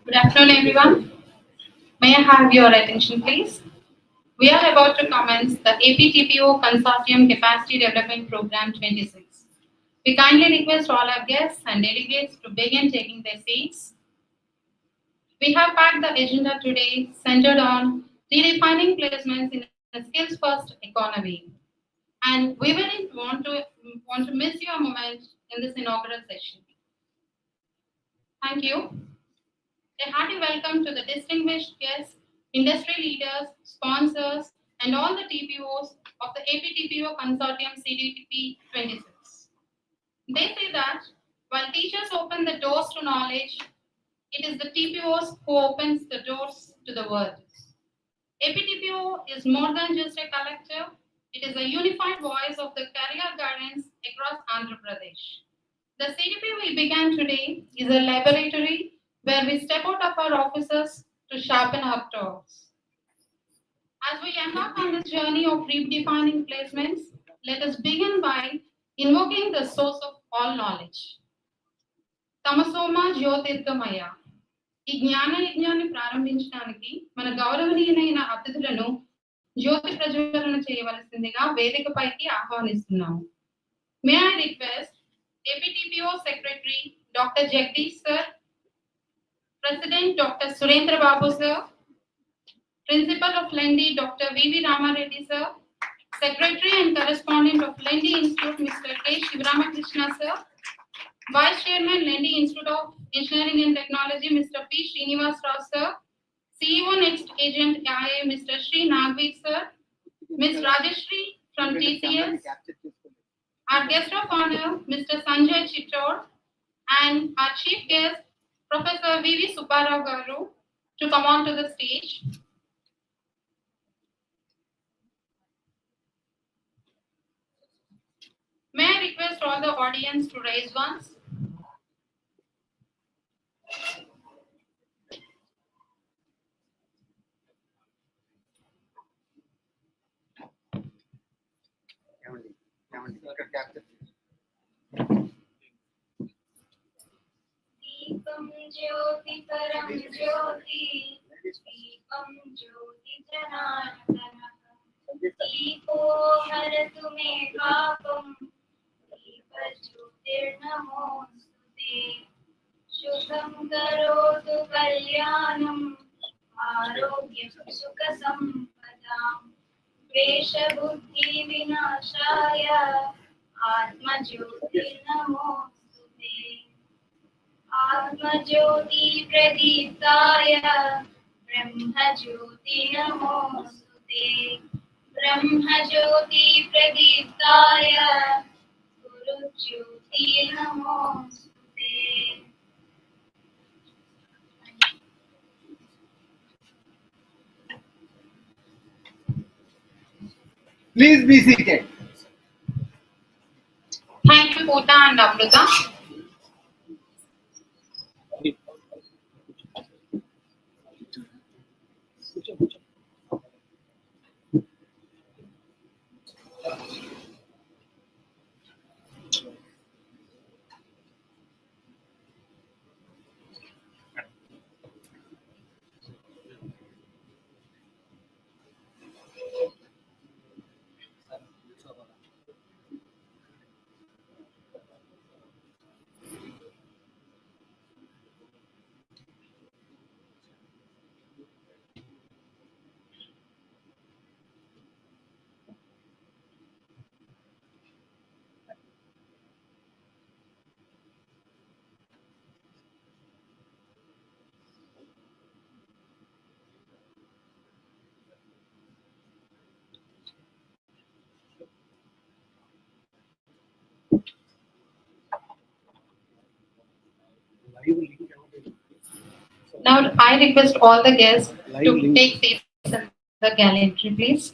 Good afternoon, everyone. May I have your attention, please? We are about to commence the APTPO Consortium Capacity Development Program 26. We kindly request all our guests and delegates to begin taking their seats. We have packed the agenda today centered on redefining placements in a skills-first economy. And we wouldn't want to miss your moment in this inaugural session. Thank you. A hearty welcome to the distinguished guests, industry leaders, sponsors, and all the TPOs of the APTPO Consortium CDP-2026. They say that while teachers open the doors to knowledge, it is the TPOs who opens the doors to the world. APTPO is more than just a collective, it is a unified voice of the career guidance across Andhra Pradesh. The CDP we began today is a laboratory where we step out of our offices to sharpen our talks. As we embark on this journey of redefining placements, let us begin by invoking the source of all knowledge. Tamasoma Jyotirgamaya. ఈ జ్ఞాన యజ్ఞాన్ని ప్రారంభించడానికి మన గౌరవనీయులైన అతిథులను జ్యోతి ప్రజ్వలన చేయవలసిందిగా వేదికపైకి ఆహ్వానిస్తున్నాము. May I request APTPO Secretary Dr. Jagdish Sir, President Dr. Surendra Babu Sir, Principal of Lendi Dr. V.V. Ramareddy Sir, Secretary and Correspondent of Lendi Institute Mr. K. Shivramakrishna Sir, Vice Chairman Lendi Institute of Engineering and Technology Mr. P. Srinivas Rao Sir, CEO Next Agent IA Mr. Sri Nagveer sir, Ms. Rajeshri from TCS, our guest of honor Mr. Sanjay Chittor, and our chief guest Professor V.V. Subbarao Garu to come on to the stage. May I request all the audience to raise once? दीपं ज्योति परं ज्योति दीपं ज्योति जनार्दनः दीपो हरतु मे पापं दीपज्योतिर्नमोऽस्तुते शुभं करोतु कल्याणं आरोग्यं सुखसम्पदां द्वेषबुद्धिविनाशाय आत्मज्योतिर्नमोऽस्तुते आत्मज्योति प्रदीप्ताय ब्रह्मज्योति नमोस्तुते ब्रह्मज्योति प्रदीप्ताय गुरुज्योति नमोस्तुते। Please be seated. Thank you, Pooja and Amruta. Now I request all the guests to take seats in the gallery, please.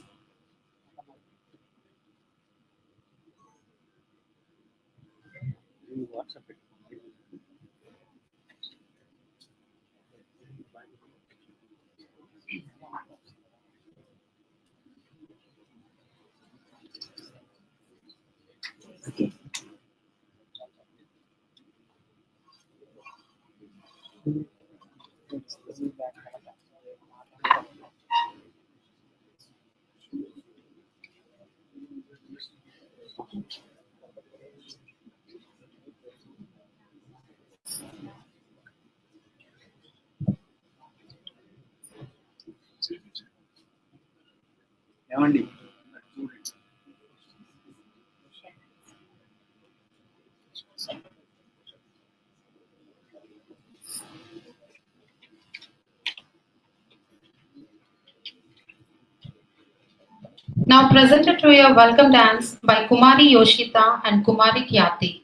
ఏమండి Now presented to you a welcome dance by Kumari Yoshita and Kumari Kyati.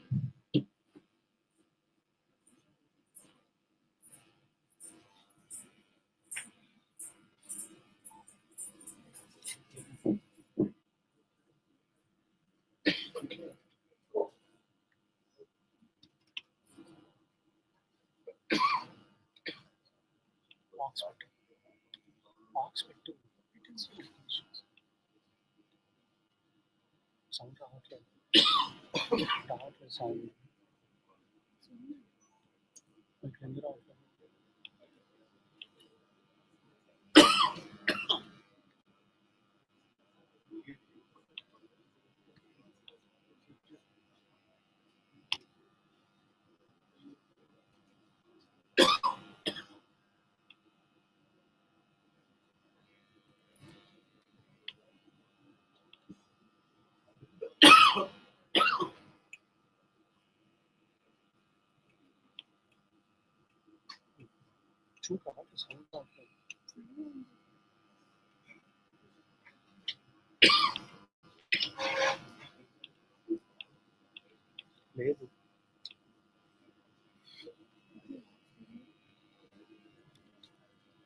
లేదు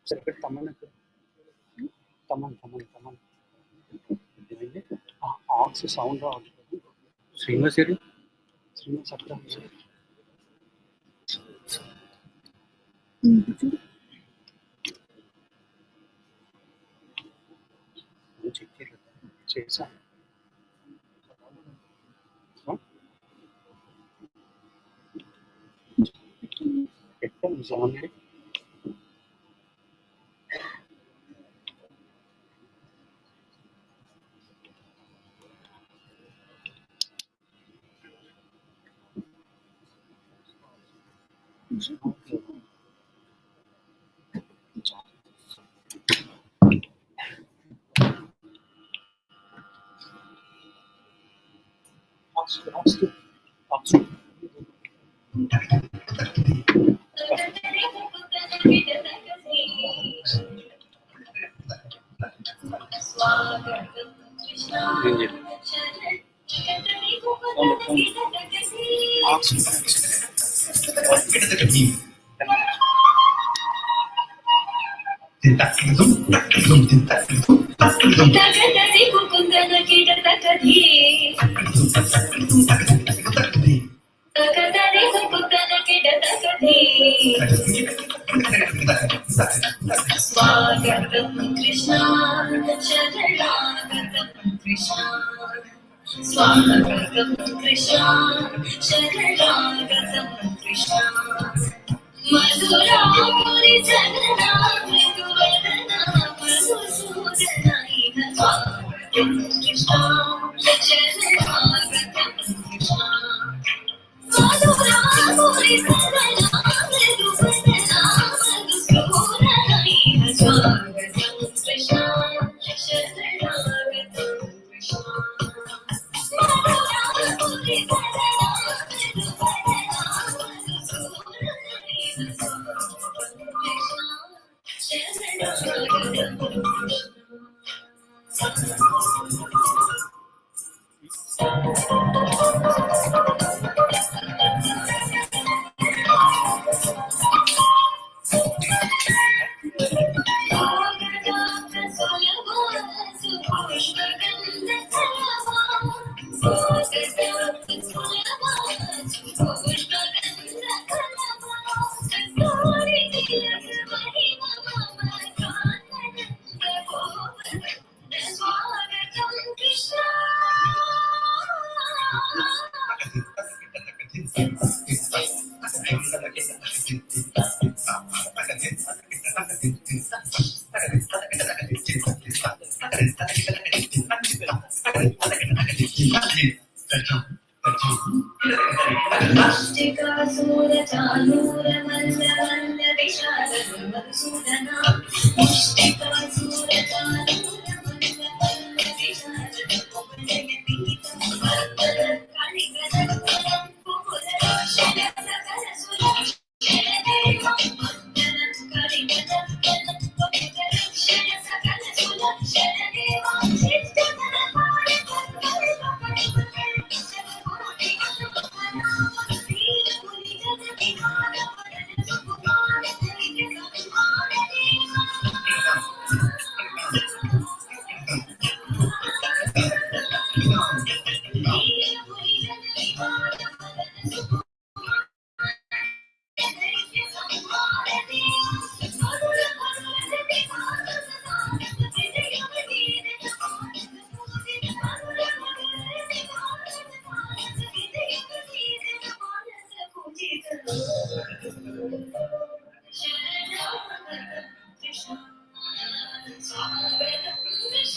సరే ఇక్కడ తమ్మని ఏమైంది aux sound రావట్లేదు శ్రీనివాస్ గారు శ్రీనివాస్ అక్కడ check చేయలేదు చేశాను పెట్టాను నిజాన్ని స్వాగతం కృష్ణ శరణాగతం కృష్ణ స్వాగతం కృష్ణ శరణాగతం కృష్ణ మధురాముని జననా మృదువదనా మధుసూదన ఇహ స్వాగతం కృష్ణ శరణాగతం కృష్ణ మధురాముని జననా మృదువదనా మధుసూదన ఇహ స్వాగతం Krishna శరణాగతం Krishna మధురాముని జననా మృదువదనా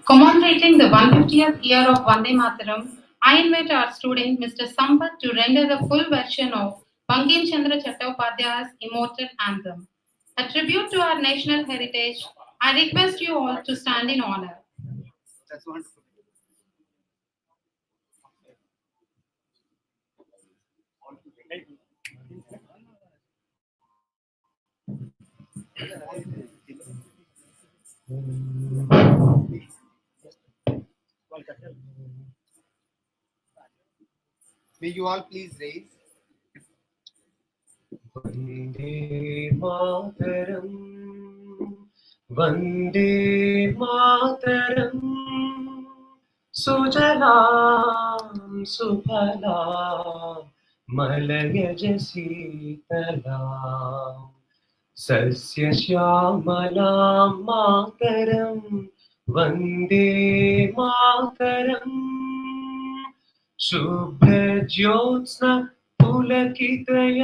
Commemorating the 150th year of Vande Mataram, I invite our student Mr. Sampath to render the full version of Bankim Chandra Chattopadhyay's immortal anthem. A tribute to our national heritage, I request you all to stand in honor. That's wonderful. May you all please raise. Vande Mataram, Vande Mataram, Sujalam Suphalam, Malayaj Sitalam, Sasya Syamalam Mataram, Vande Mataram, Shubha Jyotsna पुलकितयामिनी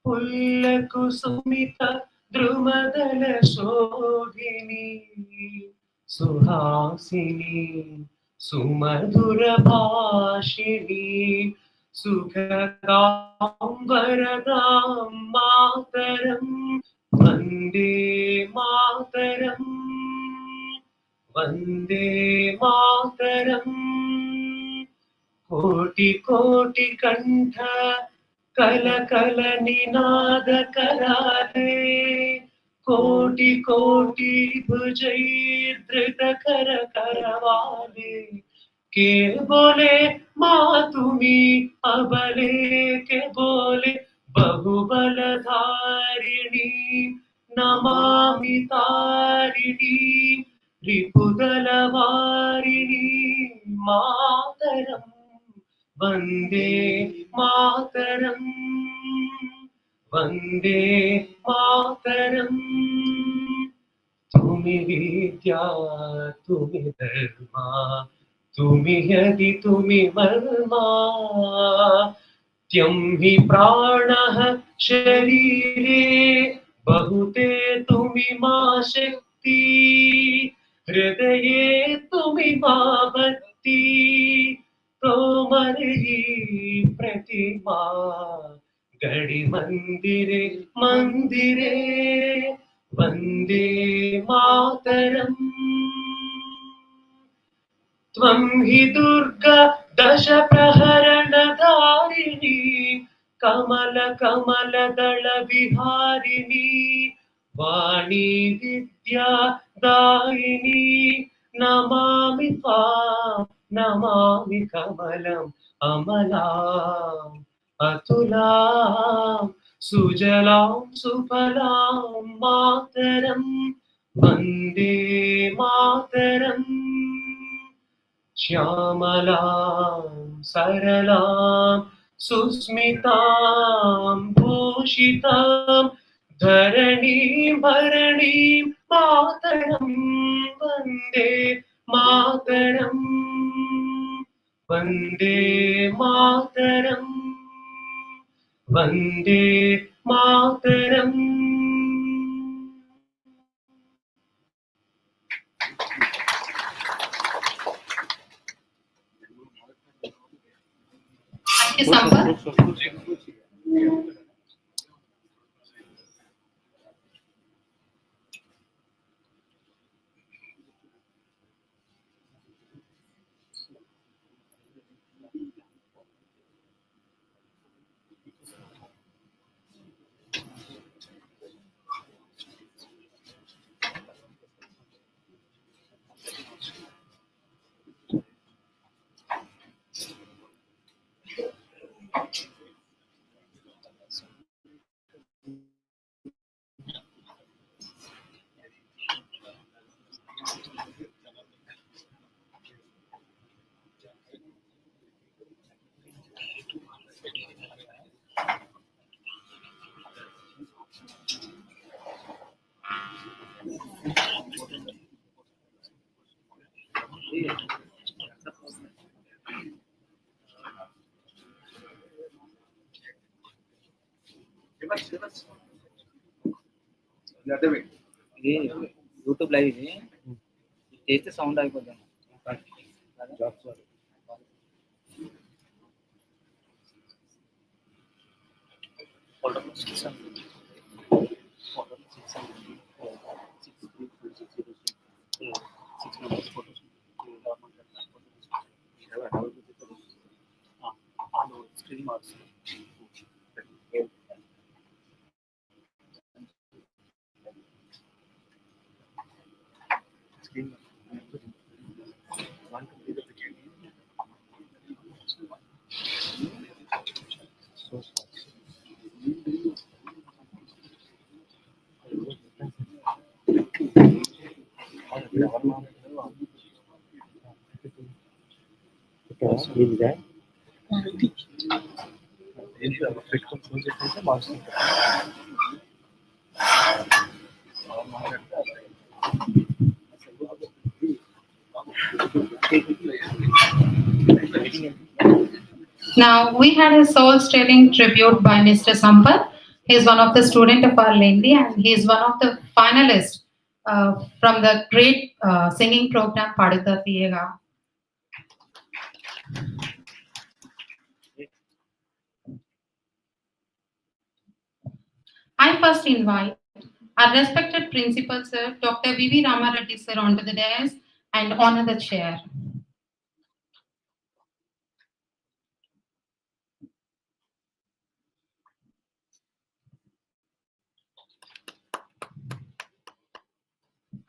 पुल्लकुसुमित द्रुमदलशोभिनी Suhasini सुमधुरभाषिणी सुखदां वरदां मातरं वन्दे मातरम् वन्दे मातरम् कोटि कोटि कंठ कल कल निनाद कराले कोटि कोटि भुजैर्धृत कर करवाले के बोले माँ तुम्ही अबले के बोले बहुबलधारिणी नमामि तारिणी रिपुदलवारिणी मातरम् वन्दे मातरम् वन्दे मातरम् तुमि विद्या तुमि धर्मा तुमि यदि तुमि मर्मा त्यं हि प्राणः शरीरे बहुते तुमि मा शक्ति हृदये तुमि मा भक्ति तोमर्ही प्रतिमा गणि मंदिरे मंदिरे वन्दे मातरम् त्वं हि दुर्गा दश प्रहरणधारिणी कमल कमल दल विहारिणी वाणी विद्या दायिनी नमामि त्वां नमामि कमलम् अमलाम् अतुलां सुजलां सुफलां मातरं वन्दे मातरम् श्यामलां सरलां सुस्मितां भूषितां धरणीं भरणीं मातरं Vande Mataram Vande Mataram Vande Mataram Thank you, Sampath. ఇది యూట్యూబ్ లైవ్ ఇది చేస్తే సౌండ్ అయిపోతుంది. Now we had a soul-stirring tribute by Mr. Sampath. He is one of the student of our Lendi and he is one of the finalists from the great singing program Padutha Thiyega. I first invite our respected principal sir, Dr. V.V. Ramareddy sir, onto the dais and honor the chair.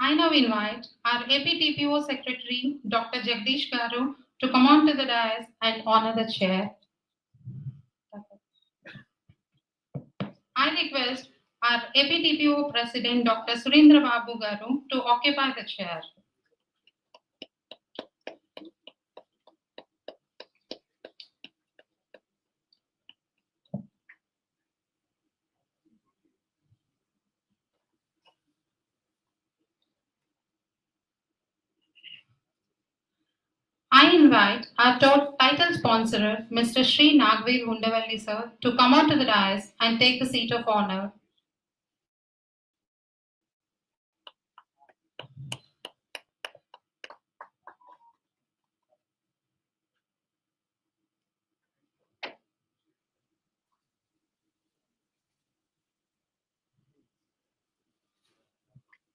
I now invite our APTPO secretary, Dr. Jagdish Garu, to come on to the dais and honor the chair. I request our APTPO president, Dr. Surendra Babu Garu, to occupy the chair. I invite our title sponsor, Mr. Sri Nagveer Hundavalli sir, to come on to the dais and take the seat of honor.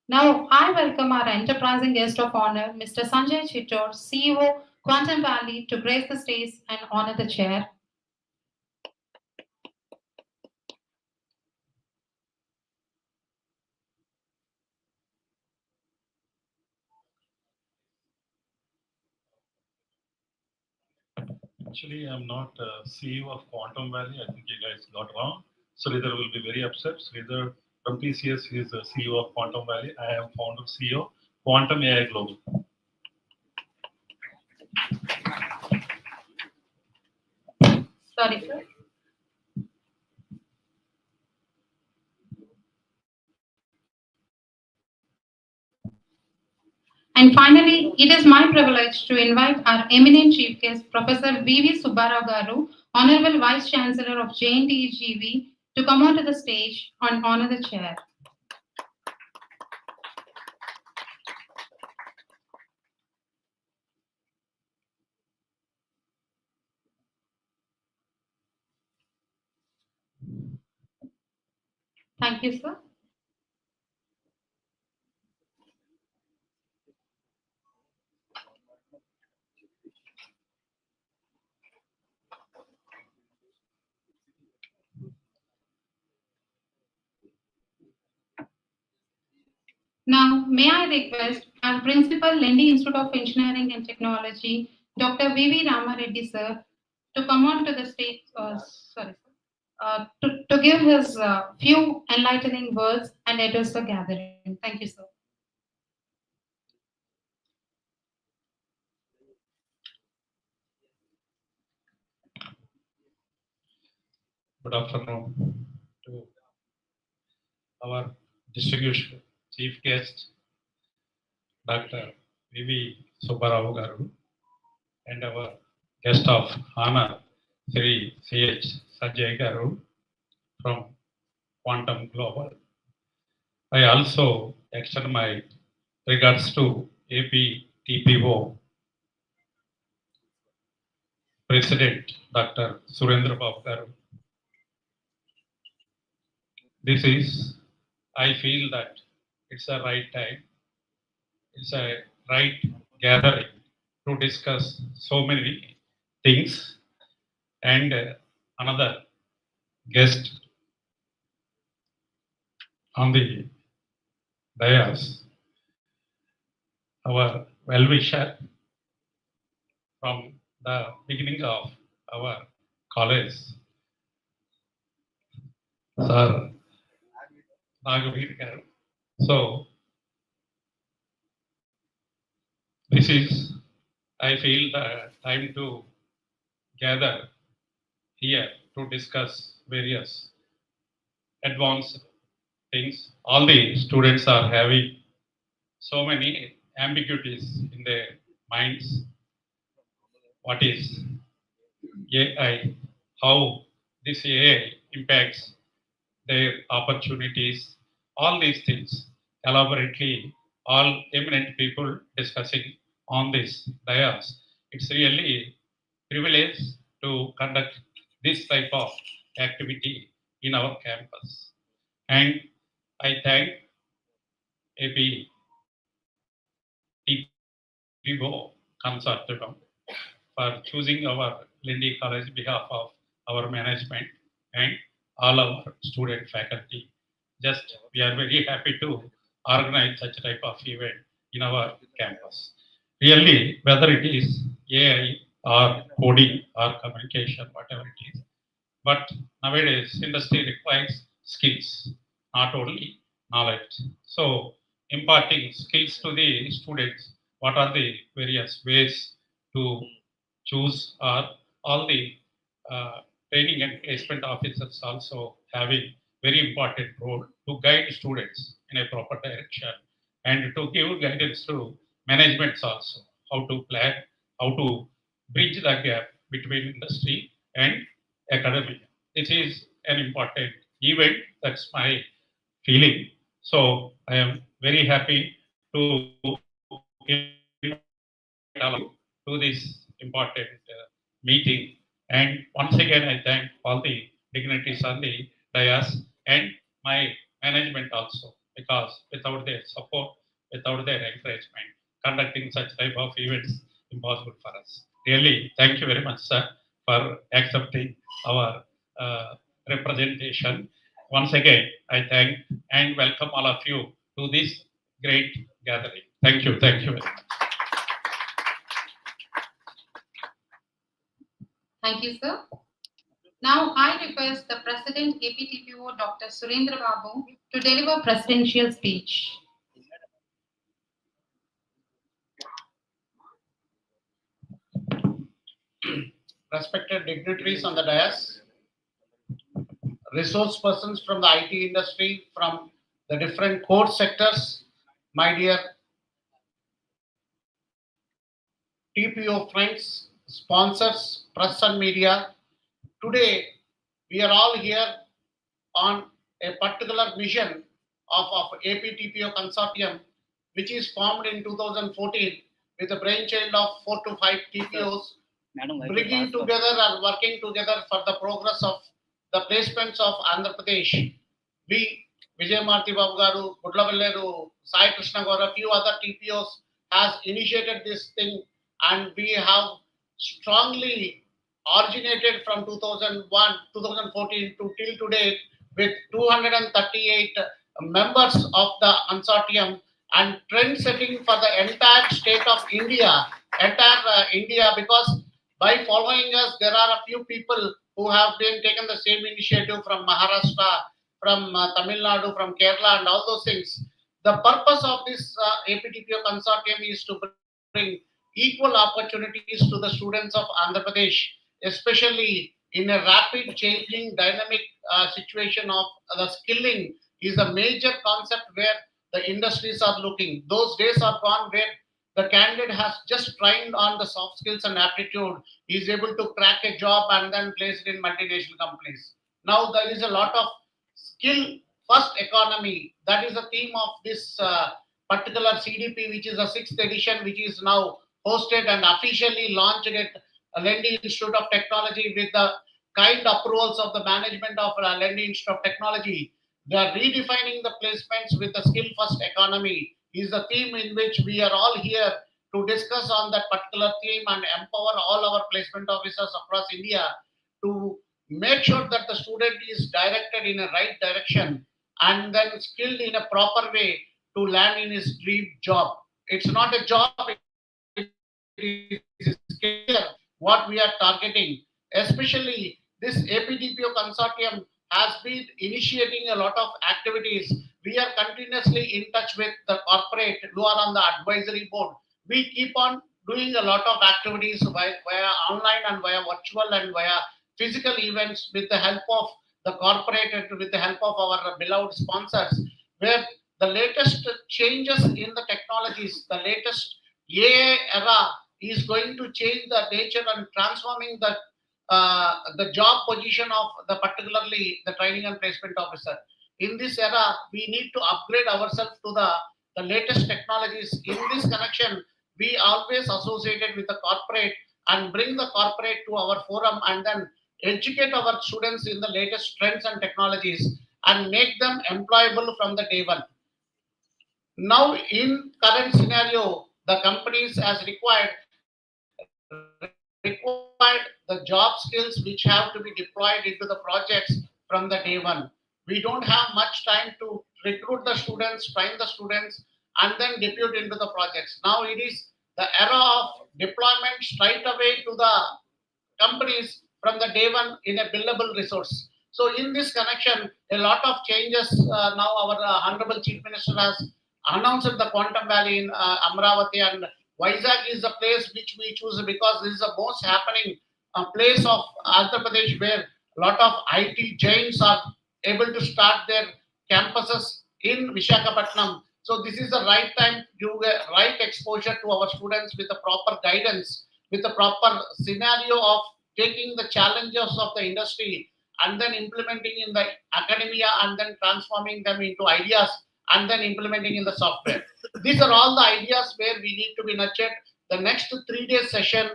Now, I welcome our enterprising guest of honor, Mr. Sanjay Chittor, CEO, Quantum Valley, to grace the stage and honor the chair. Actually, I'm not CEO of Quantum Valley. I think you guys got wrong. Sridhar will be very upset. Sridhar from TCS is the CEO of Quantum Valley. I am founder CEO, Quantum AI Global. Sorry, sir. And finally, it is my privilege to invite our eminent chief guest, Professor V.V. Subbarao Garu, Honorable Vice Chancellor of JNTGV, to come onto the stage and honor the chair. Thank you, sir. Now, may I request our Principal, Lendi Institute of Engineering and Technology, Dr. V.V. Ramareddy, sir, to come on to the stage, to give his few enlightening words and address the gathering. Thank you, sir. Good afternoon to our distinguished chief guest, Dr. V.V. Subbarao Garu, and our guest of honor, Sri C.H. Sanjay Garu from Quantum Global. I also extend my regards to APTPO President Dr. Surendra Babu garu. This is, I feel that it's a right time, it's a right gathering to discuss so many things. And another guest on the dais, our well-wisher from the beginning of our college, Sir Nagavir garu. So this is, I feel, the time to gather here to discuss various advanced things. All the students are having so many ambiguities in their minds. What is AI? How this AI impacts their opportunities? All these things elaborately, all eminent people discussing on this dais. It's really privilege to conduct this type of activity in our campus. And I thank AP TPO Consortium for choosing our Lindy College behalf of our management and all our student faculty. Just we are very happy to organize such type of event in our campus. Really, whether it is AI or coding or communication, whatever it is, but nowadays industry requires skills, not only knowledge. So imparting skills to the students, what are the various ways to choose, or all the training and placement officers also having very important role to guide students in a proper direction and to give guidance to managements also, how to plan, how to bridge the gap between industry and academia. This is an important event. That's my feeling. So I am very happy to invite all of you to this important meeting. And once again, I thank all the dignitaries on the dais and my management also, because without their support, without their encouragement, conducting such type of events impossible for us. Really, thank you very much, sir, for accepting our representation. Once again, I thank and welcome all of you to this great gathering. Thank you. Thank you very much. Thank you, sir. Now I request the President APTPO Dr. Surendra Babu to deliver presidential speech. Respected dignitaries on the dais, resource persons from the IT industry, from the different core sectors, my dear TPO friends, sponsors, press and media. Today, we are all here on a particular mission of APTPO Consortium, which is formed in 2014 with a brainchild of 4 to 5 TPOs, bringing together and working together for the progress of the placements of Andhra Pradesh. We, Vijay Marti Babu garu, Gudlavalleru, Sai Krishna garu, a few other TPOs has initiated this thing, and we have strongly originated from 2014 to till today with 238 members of the consortium and trend setting for the entire state of India, because by following us, there are a few people who have been taken the same initiative from Maharashtra, from Tamil Nadu, from Kerala, and all those things. The purpose of this APTPO consortium is to bring equal opportunities to the students of Andhra Pradesh, especially in a rapid changing dynamic situation of the skilling is a major concept where the industries are looking. Those days are gone where the candidate has just trained on the soft skills and aptitude, is able to crack a job and then place it in multinational companies. Now there is a lot of skill first economy. That is the theme of this particular CDP, which is the 6th edition, which is now hosted and officially launched at Lendi Institute of Technology with the kind approvals of the management of Lendi Institute of Technology. They are redefining the placements with the skill first economy is the theme in which we are all here to discuss on that particular theme and empower all our placement officers across India to make sure that the student is directed in a right direction and then skilled in a proper way to land in his dream job. It's not a job, it is clear what we are targeting. Especially this APTPO consortium has been initiating a lot of activities. We are continuously in touch with the corporate who are on the advisory board. We keep on doing a lot of activities via online and via virtual and via physical events with the help of the corporate and with the help of our beloved sponsors, where the latest changes in the technologies, the latest AI era is going to change the nature and transforming the job position of the particularly the training and placement officer. In this era, we need to upgrade ourselves to the latest technologies. In this connection, we always associated with the corporate and bring the corporate to our forum and then educate our students in the latest trends and technologies and make them employable from the day one. Now, in current scenario, the companies as required the job skills which have to be deployed into the projects from the day one. We don't have much time to recruit the students, train the students, and then deploy into the projects. Now it is the era of deployment straight away to the companies from the day one in a billable resource. So in this connection, a lot of changes. Now our Honorable Chief Minister has announced the Quantum Valley in Amravati, and Vizag is the place which we choose because this is the most happening place of Andhra Pradesh where a lot of IT giants are able to start their campuses in Vishakhapatnam. So this is the right time to give right exposure to our students with the proper guidance, with the proper scenario of taking the challenges of the industry and then implementing in the academia and then transforming them into ideas and then implementing in the software. These are all the ideas where we need to be nurtured. The next 3-day session,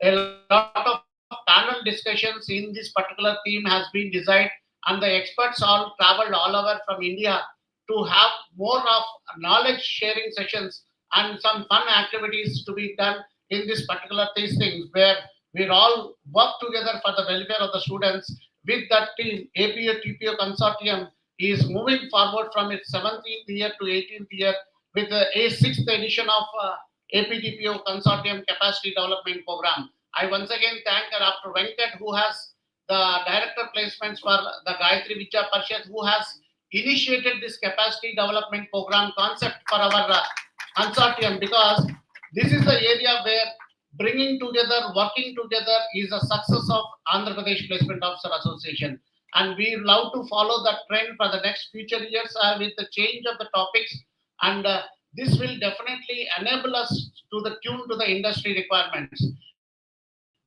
a lot of panel discussions in this particular theme has been designed, and the experts all traveled all over from India to have more of knowledge sharing sessions and some fun activities to be done in this particular these things where we all work together for the welfare of the students. With that team, APO-TPO Consortium is moving forward from its 17th year to 18th year with a 6th edition of APTPO Consortium Capacity Development Program. I once again thank Dr. Venkat, who has the director placements for the Gayatri Vidya Parishad, who has initiated this capacity development program concept for our consortium, because this is the area where bringing together, working together is a success of Andhra Pradesh Placement Officer Association. And we love to follow that trend for the next future years with the change of the topics. And this will definitely enable us to the tune to the industry requirements.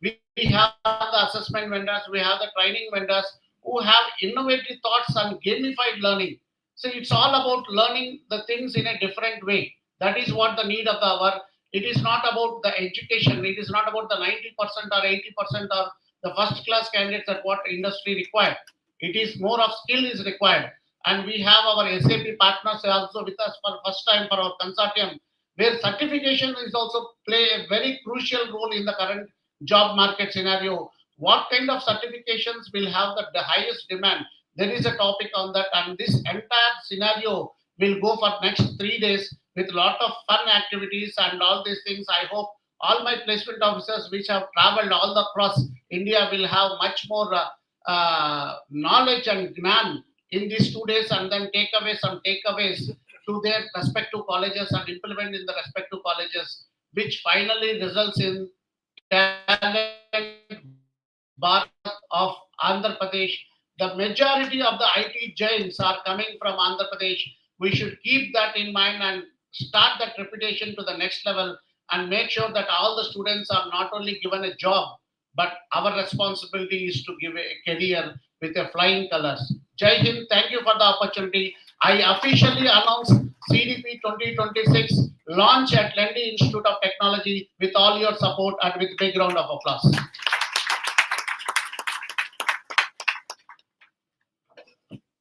We have the assessment vendors, we have the training vendors who have innovative thoughts on gamified learning. So it's all about learning the things in a different way. That is what the need of the hour. It is not about the education. It is not about the 90% or 80% or the first class candidates that what industry require. It is more of skill is required. And we have our SAP partners also with us for first time for our consortium, where certification is also play a very crucial role in the current job market scenario. What kind of certifications will have the highest demand? There is a topic on that, and this entire scenario will go for next 3 days with a lot of fun activities and all these things. I hope all my placement officers which have traveled all across India will have much more knowledge and gnan in these 2 days, and then take away some takeaways to their respective colleges and implement in the respective colleges, which finally results in talent Bharat of Andhra Pradesh. The majority of the IT giants are coming from Andhra Pradesh. We should keep that in mind and start that reputation to the next level and make sure that all the students are not only given a job, but our responsibility is to give a career with a flying colors. Jai Hind, thank you for the opportunity. I officially announce CDP 2026 launch at Lendi Institute of Technology with all your support and with a big round of applause.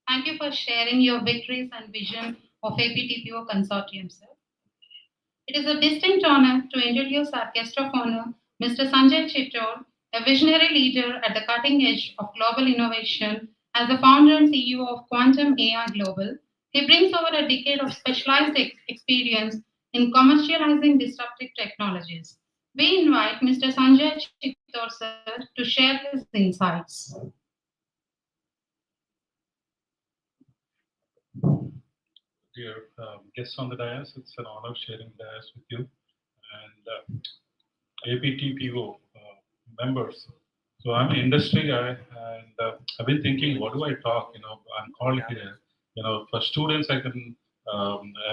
Thank you for sharing your victories and vision of APTPO Consortium, sir. It is a distinct honor to introduce our guest of honor, Mr. Sanjay Chittor, a visionary leader at the cutting edge of global innovation. As the founder and CEO of Quantum AI Global, he brings over a decade of specialized experience in commercializing disruptive technologies. We invite Mr. Sanjay Chittor, sir, to share his insights. Dear guests on the dais, it's an honor sharing dais with you and APTPO members. So I'm an industry guy, and I've been thinking, what do I talk? I'm called here. For students, I can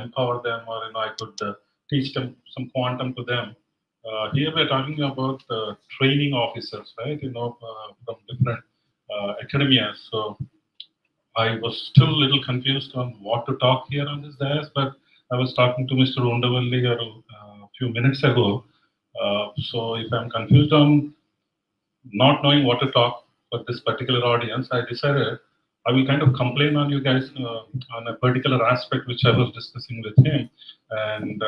empower them, or I could teach them some quantum to them. Here we're talking about training officers, right? From different academia. So I was still a little confused on what to talk here on this dais, but I was talking to Mr. Undavalli a few minutes ago. So if I'm confused on not knowing what to talk for this particular audience, I decided I will kind of complain on you guys on a particular aspect which I was discussing with him, and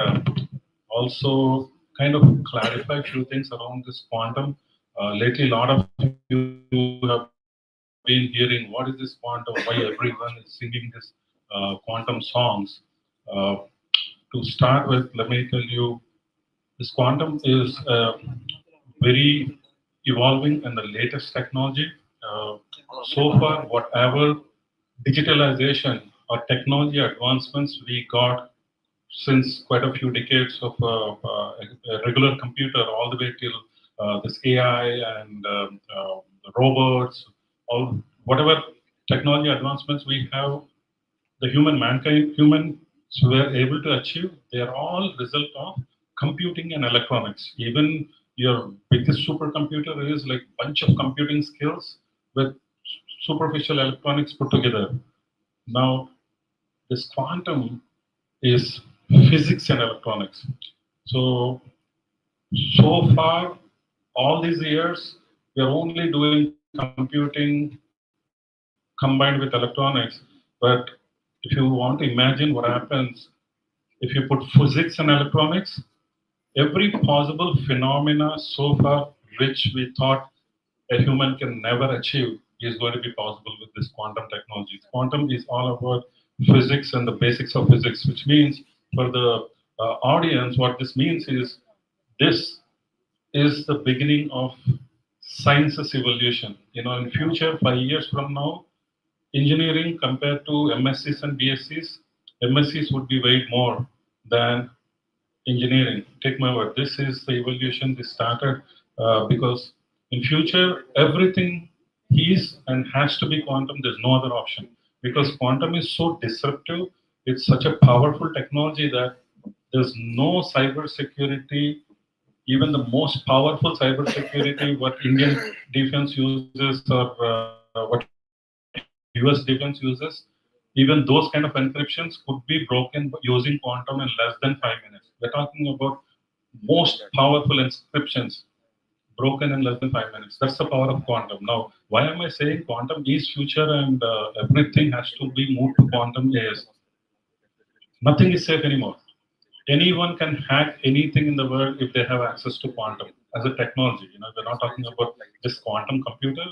also kind of clarify a few things around this quantum. Lately, a lot of you have been hearing what is this quantum, why everyone is singing this quantum songs. To start with, let me tell you, this quantum is very evolving and the latest technology. So far, whatever digitalization or technology advancements we got since quite a few decades of a regular computer all the way till this AI and robots, all whatever technology advancements we have, the humans were able to achieve, they are all result of computing and electronics. Even your biggest supercomputer is like bunch of computing skills with superficial electronics put together. Now, this quantum is physics and electronics. So far, all these years, we are only doing computing combined with electronics. But if you want to imagine what happens if you put physics and electronics, every possible phenomena so far which we thought a human can never achieve is going to be possible with this quantum technology. Quantum is all about physics and the basics of physics, which means for the audience, what this means is this is the beginning of science's evolution. In future, 5 years from now, engineering compared to MScs and BScs, MScs would be weighed more than engineering. Take my word, this is the evolution. This started because in future, everything is and has to be quantum. There's no other option because quantum is so disruptive. It's such a powerful technology that there's no cyber security, even the most powerful cyber security, what Indian defense uses or what US defense uses, even those kind of encryptions could be broken using quantum in less than 5 minutes. We're talking about most powerful encryptions broken in less than 5 minutes. That's the power of quantum. Now, why am I saying quantum is future and everything has to be moved to quantum? Is nothing is safe anymore. Anyone can hack anything in the world if they have access to quantum as a technology. We're not talking about this quantum computer.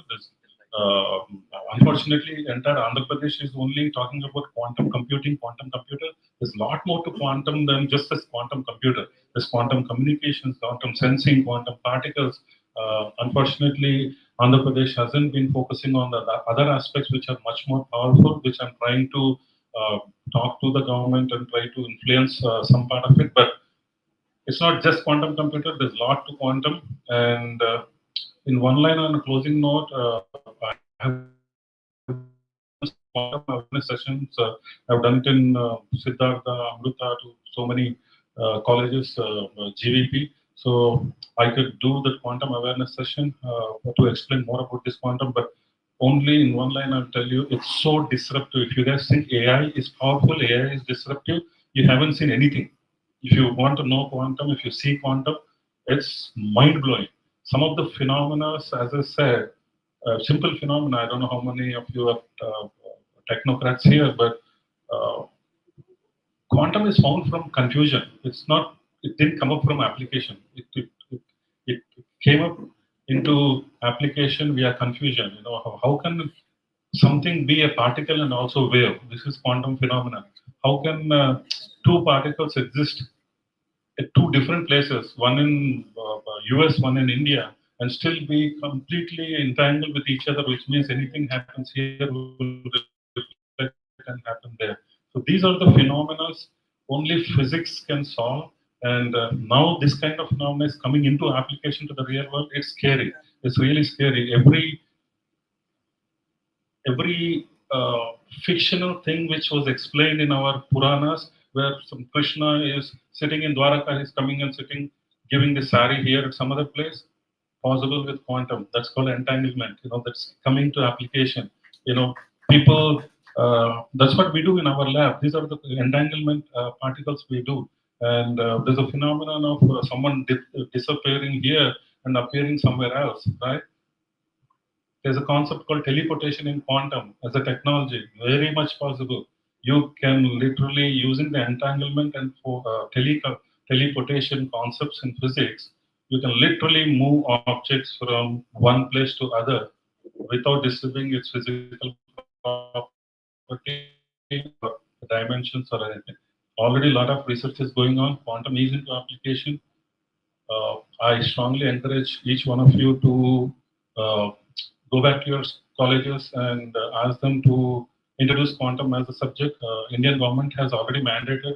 Unfortunately, entire Andhra Pradesh is only talking about quantum computing, quantum computer. There's a lot more to quantum than just this quantum computer. There's quantum communications, quantum sensing, quantum particles. Unfortunately, Andhra Pradesh hasn't been focusing on the other aspects which are much more powerful, which I'm trying to talk to the government and try to influence some part of it. But it's not just quantum computer. There's a lot to quantum. And in one line on a closing note, I have quantum awareness sessions. I've done it in Siddhartha, Amrita, to so many colleges, GVP. So I could do the quantum awareness session to explain more about this quantum, but only in one line I'll tell you, it's so disruptive. If you guys think AI is powerful, AI is disruptive, you haven't seen anything. If you want to know quantum, if you see quantum, it's mind blowing. Some of the phenomena, as I said, simple phenomena. I don't know how many of you are technocrats here, but uh, quantum is found from confusion. It's not. It didn't come up from application. It came up into application via confusion. You know, how can something be a particle and also wave? This is quantum phenomena. How can two particles exist at two different places, one in US, one in India, and still be completely entangled with each other, which means anything happens here will reflect and happen there. So these are the phenomena only physics can solve. And now this kind of phenomena is coming into application to the real world. It's scary. It's really scary. Every fictional thing which was explained in our Puranas, where some Krishna is sitting in Dwaraka, he's coming and sitting, giving the sari here at some other place, possible with quantum. That's called entanglement. You know, that's coming to application. You know, people. That's what we do in our lab. These are the entanglement particles we do. And there's a phenomenon of someone disappearing here and appearing somewhere else, right? There's a concept called teleportation in quantum as a technology, very much possible. You can literally, using the entanglement and teleportation concepts in physics, you can literally move objects from one place to other without disturbing its physical property or dimensions or anything. Already a lot of research is going on. Quantum is into application. I strongly encourage each one of you to go back to your colleges and ask them to introduce quantum as a subject. Indian government has already mandated.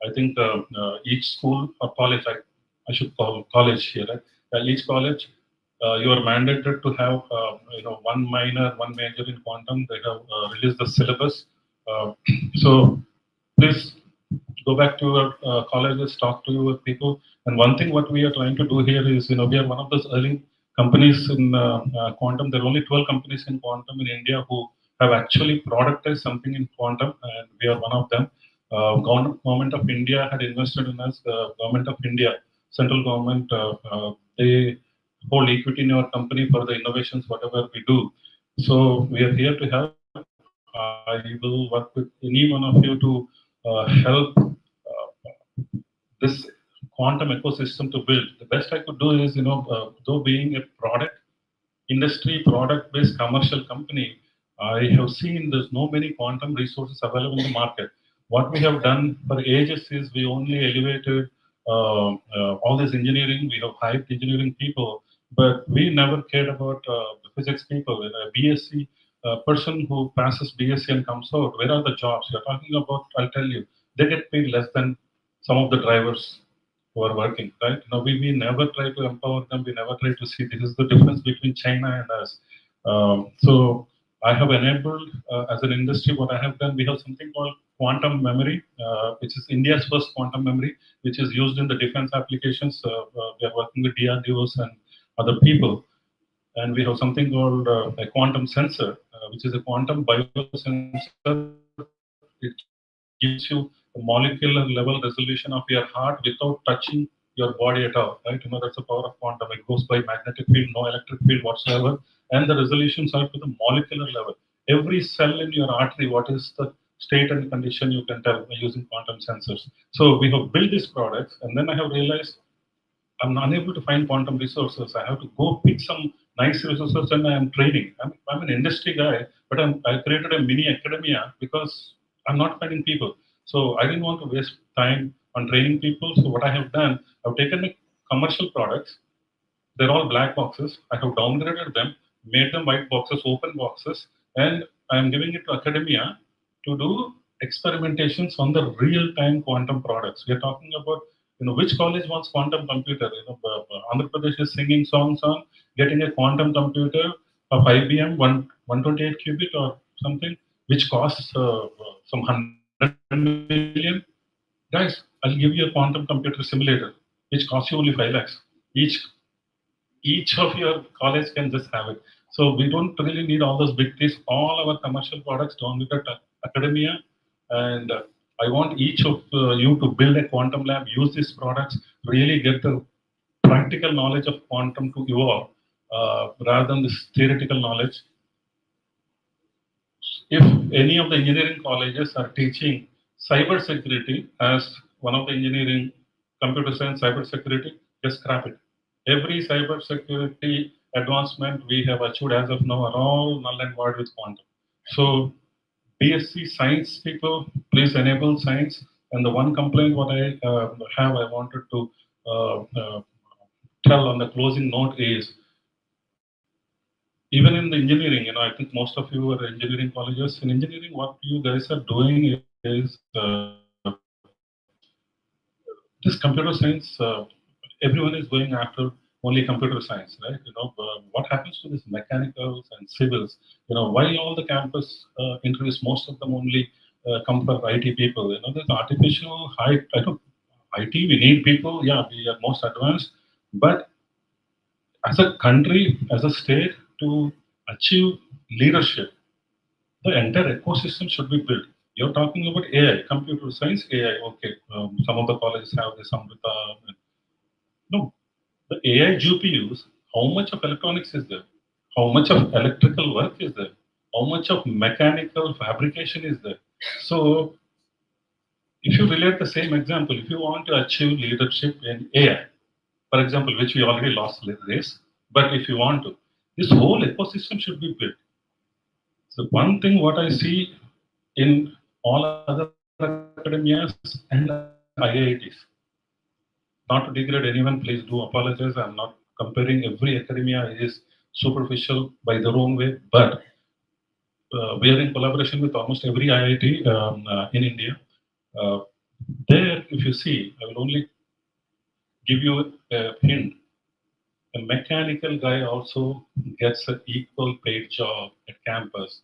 I think each school or college, I should call college here, right? Each college, you are mandated to have one minor, one major in quantum. They have released the syllabus. So please go back to your colleges, talk to your people. And one thing what we are trying to do here is, we are one of those early companies in quantum. There are only 12 companies in quantum in India who have actually productized something in quantum, and we are one of them. Government of India had invested in us. The government of India, central government, they hold equity in our company for the innovations, whatever we do. So we are here to help. I will work with any one of you to help this quantum ecosystem to build. The best I could do is, though being a industry product based commercial company, I have seen there's no many quantum resources available in the market. What we have done for ages is we only elevated all this engineering. We have hyped engineering people, but we never cared about the physics people. A BSc person who passes BSc and comes out, where are the jobs? You're talking about, I'll tell you, they get paid less than some of the drivers who are working, right? We never try to empower them. We never try to see this is the difference between China and us. So I have enabled, as an industry, what I have done, we have something called quantum memory, which is India's first quantum memory, which is used in the defense applications. We are working with DRDOs and other people. And we have something called a quantum sensor, which is a quantum biosensor. It gives you the molecular level resolution of your heart without touching your body at all, right? That's the power of quantum. It goes by magnetic field, no electric field whatsoever, and the resolutions are to the molecular level. Every cell in your artery, what is the state and condition, you can tell by using quantum sensors. So we have built these products, and then I have realized I'm unable to find quantum resources. I have to go pick some nice resources, and I am training. I'm an industry guy, but I created a mini academia because I'm not finding people. So I didn't want to waste time on training people. So what I have done, I've taken the commercial products. They're all black boxes. I have downgraded them, made them white boxes, open boxes, and I'm giving it to academia to do experimentations on the real-time quantum products. We are talking about, which college wants quantum computer? Andhra Pradesh is singing songs on getting a quantum computer of IBM 128 qubit or something, which costs some 100 million. Guys, I'll give you a quantum computer simulator. which costs you only 5 lakhs. Each of your college can just have it. So we don't really need all those big things. All our commercial products don't look at academia, and I want each of you to build a quantum lab, use these products, really get the practical knowledge of quantum to evolve rather than this theoretical knowledge. If any of the engineering colleges are teaching cyber security as one of the engineering, computer science, cyber security, just scrap it. Every cyber security advancement we have achieved as of now are all null and void with quantum. So BSc science people, please enable science. And the one complaint what I I wanted to tell on the closing note is, even in the engineering, I think most of you are engineering colleges. In engineering, what you guys are doing is this computer science. Everyone is going after only computer science, right? What happens to this mechanicals and civils? Why all the campus interviews, most of them only come for IT people. There's artificial high. I don't. IT, we need people. Yeah, we are most advanced, but as a country, as a state, to achieve leadership, the entire ecosystem should be built. You're talking about AI, computer science, AI. Okay, some of the colleges have this Amrita. No, the AI GPUs. How much of electronics is there? How much of electrical work is there? How much of mechanical fabrication is there? So, if you relate the same example, if you want to achieve leadership in AI, for example, which we already lost the race, but if you want to, this whole ecosystem should be built. So one thing what I see in all other academias and IITs, not to degrade anyone, please do apologize. I'm not comparing. Every academia is superficial by their own way, but we are in collaboration with almost every IIT in India. There, if you see, I will only give you a hint. A mechanical guy also gets an equal paid job at campus.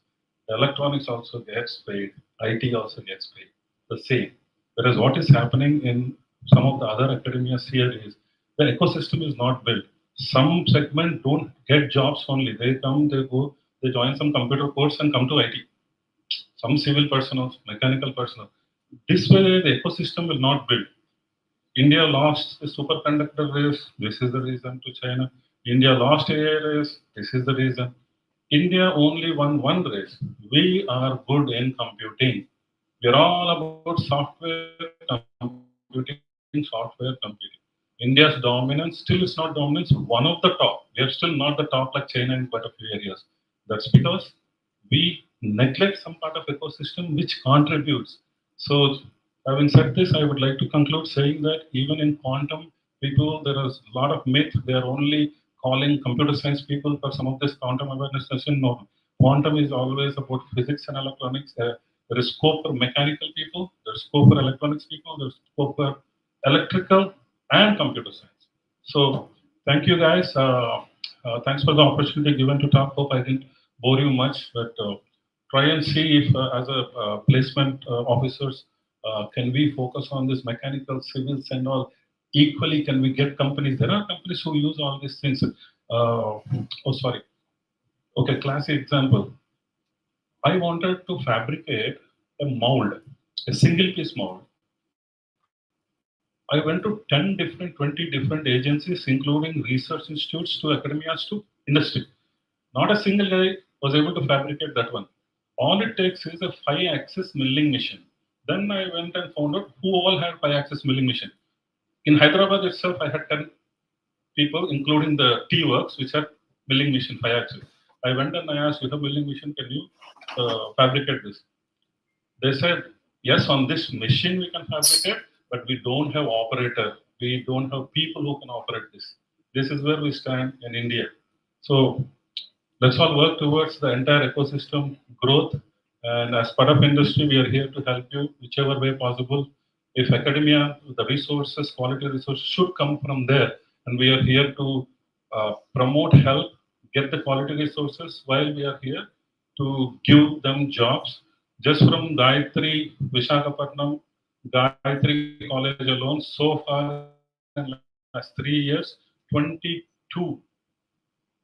Electronics also gets paid. IT also gets paid. The same. Whereas what is happening in some of the other academias here is the ecosystem is not built. Some segment don't get jobs only. They come, they go, they join some computer course and come to IT. Some civil personnel, mechanical personnel. This way the ecosystem will not build. India lost the superconductor race. This is the reason to China. India lost AI race. This is the reason. India only won one race. We are good in computing. We're all about software computing. India's dominance still is not dominance. One of the top. We are still not the top like China in quite a few areas. That's because we neglect some part of ecosystem which contributes. So, having said this, I would like to conclude saying that even in quantum, people, there is a lot of myth. They are only calling computer science people for some of this quantum awareness session. No, quantum is always about physics and electronics. There is scope for mechanical people, there's scope for electronics people, there's scope for electrical and computer science. So, thank you guys. Thanks for the opportunity given to talk. Hope I didn't bore you much, but try and see if, as a placement officers, can we focus on this mechanical, civils, and all. Equally, can we get companies? There are companies who use all these things. Oh, sorry. Okay, classic example. I wanted to fabricate a mold, a single piece mold. I went to 10 different, 20 different agencies, including research institutes to academias to industry. Not a single guy was able to fabricate that one. All it takes is a 5-axis milling machine. Then I went and found out who all had 5-axis milling machine. In Hyderabad itself, I had 10 people, including the T-Works, which had milling machine 5-axis. I went and I asked, you have milling machine, can you fabricate this? They said, yes, on this machine we can fabricate, but we don't have operator. We don't have people who can operate this. This is where we stand in India. So let's all work towards the entire ecosystem growth. And as part of industry, we are here to help you whichever way possible. If academia, the resources, quality resources should come from there. And we are here to promote, help, get the quality resources while we are here to give them jobs. Just from Gayatri, Visakhapatnam, Gayatri College alone, so far in last last 3 years, 22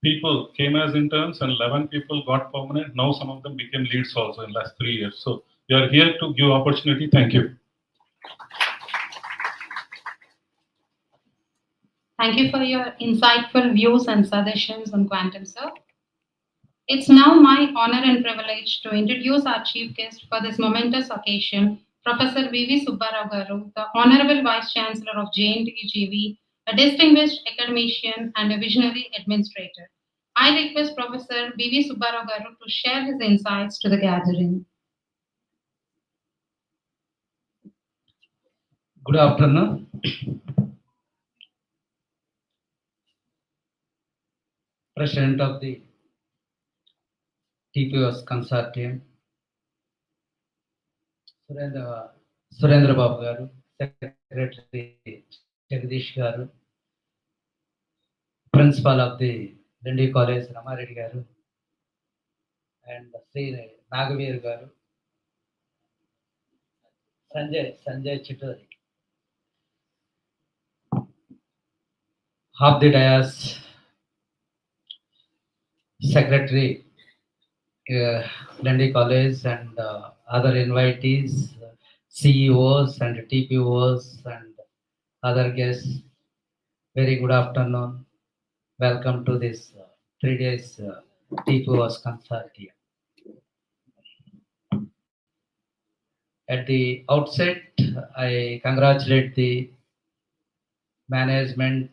people came as interns and 11 people got permanent. Now some of them became leads also in last 3 years. So we are here to give opportunity. Thank you. Thank you for your insightful views and suggestions on quantum, sir. It's now my honor and privilege to introduce our chief guest for this momentous occasion, Professor V.V. Subbarao Garu, the Honorable Vice Chancellor of JNTU, a distinguished academician and a visionary administrator. I request Professor V.V. Subbarao Garu to share his insights to the gathering. Good afternoon. President of the TPO's Consortium, Surendra Babu Garu, Secretary Jagdish Garu, Principal of the Lindy College, Ramareddy Garu, and Sri Nagavir Garu, Sanjay Chittori. Half the dais, Secretary Lindy College and other invitees, CEOs and TPOs and other guests. Very good afternoon. Welcome to this 3 days TPOs Consortium. At the outset, I congratulate the management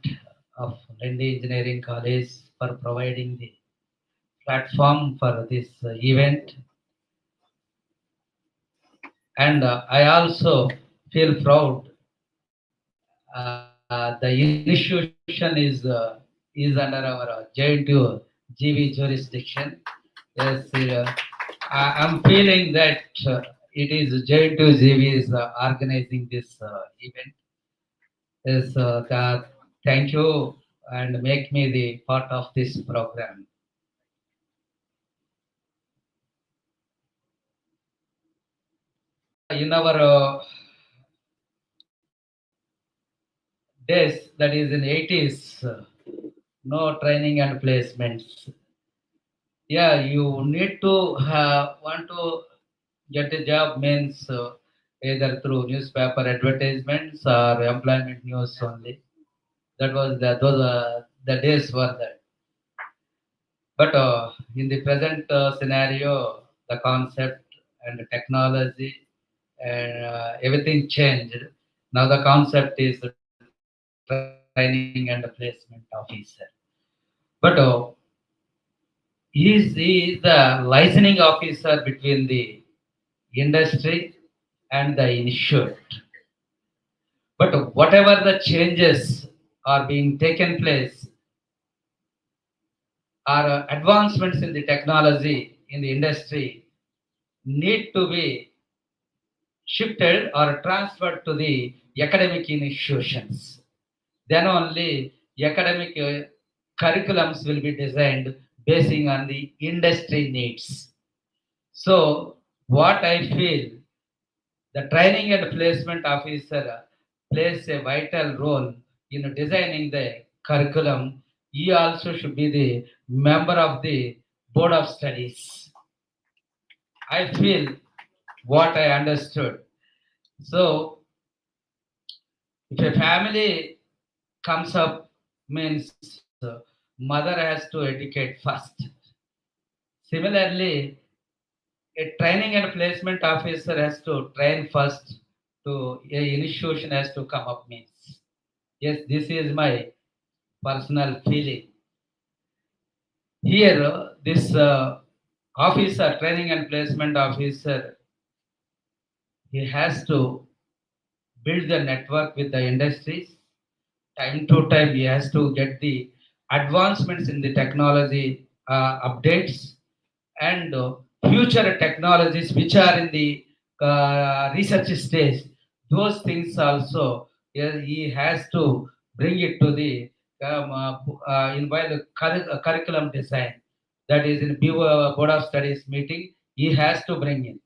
of Lindy Engineering College for providing the platform for this event. And I also feel proud. The institution is under our JNTU GV jurisdiction. Yes, I'm feeling that it is JNTU GV is organizing this event. Yes, thank you and make me the part of this program. In our days, that is in 80s, no training and placements. Yeah, you need to want to get a job means either through newspaper advertisements or employment news only. That was the days were that. But in the present scenario, the concept and the technology and everything changed. Now the concept is the training and the placement officer. But he is the licensing officer between the industry and the insured. But whatever the changes are being taken place or advancements in the technology in the industry need to be shifted or transferred to the academic institutions. Then only academic curriculums will be designed basing on the industry needs. So what I feel, the training and placement officer plays a vital role in designing the curriculum. He also should be the member of the board of studies. I feel what I understood. So if a family comes up means mother has to educate first. Similarly, a training and placement officer has to train first to a institution has to come up means. Yes, this is my personal feeling. Here, this officer, training and placement officer, he has to build the network with the industries. Time to time, he has to get the advancements in the technology updates and future technologies which are in the research stage. Those things also he has to bring it to the in while the curriculum design. That is in board of studies meeting. He has to bring in.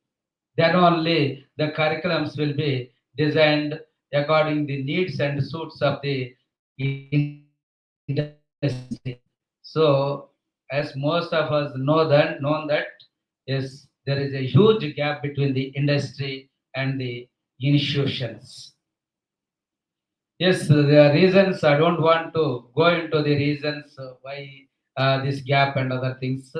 Then only the curriculums will be designed according the needs and suits of the industry. So, as most of us known that, yes, there is a huge gap between the industry and the institutions. Yes, there are reasons. I don't want to go into the reasons why this gap and other things.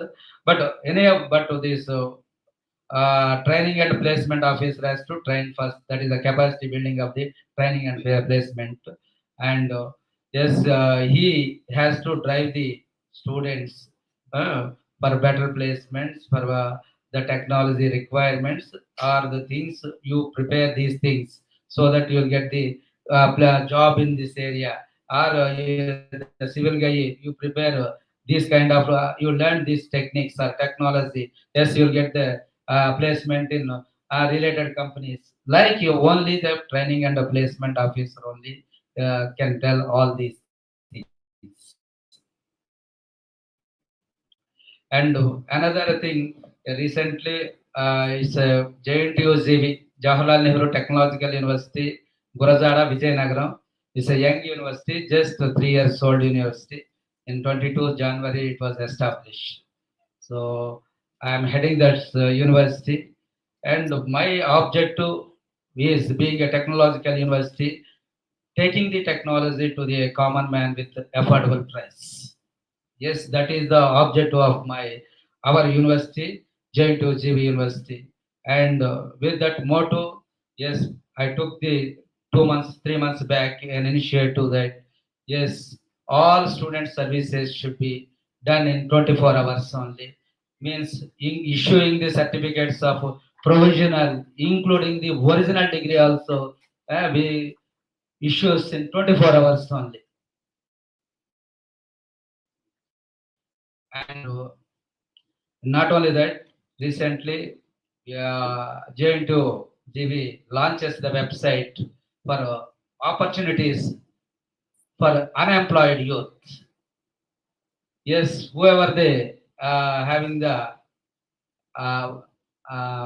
But anyhow, but this training and placement officer has to train first. That is the capacity building of the training and placement. And yes, he has to drive the students for better placements, for the technology requirements, or the things you prepare these things so that you'll get the job in this area. Or the civil guy, you prepare these kind of, you learn these techniques or technology. Yes, you'll get the placement in related companies. Like you, only the training and the placement officer only can tell all these things. And another thing, recently is JNTU Jawaharlal Nehru Technological University, Gurazada, Vijayanagaram. It's a young university, just a 3 years old university. In 22 January, it was established. So I am heading that university, and my objective is being a technological university, taking the technology to the common man with affordable price. Yes, that is the objective of my our university, J2GB University. And with that motto, yes, I took the 2 months, 3 months back an initiative that yes, all student services should be done in 24 hours only. Means issuing the certificates of provisional, including the original degree also, we issues in 24 hours only. And not only that, recently J2GB launches the website for opportunities for unemployed youth. Yes, whoever they having the uh,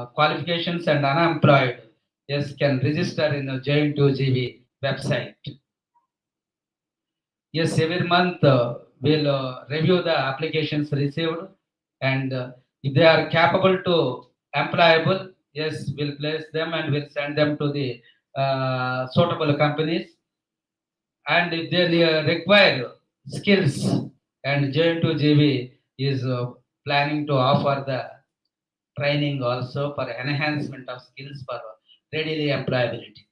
qualifications and unemployed, yes, can register in the J2GB website. Yes, every month we'll review the applications received, and if they are capable to employable, yes, we'll place them and we'll send them to the suitable companies. And if they require skills, and J2GB is planning to offer the training also for enhancement of skills for readily employability.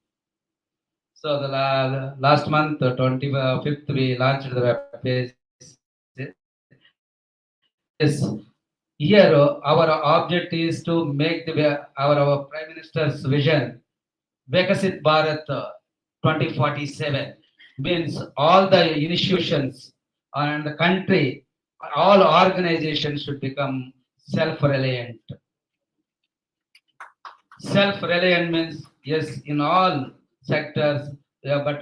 So the last month, 25th, we launched the web page. Yes, here our object is to make our Prime Minister's vision, Vikasit Bharat 2047, means all the institutions and the country, all organizations should become self-reliant. Self-reliant means yes, in all sectors, yeah, but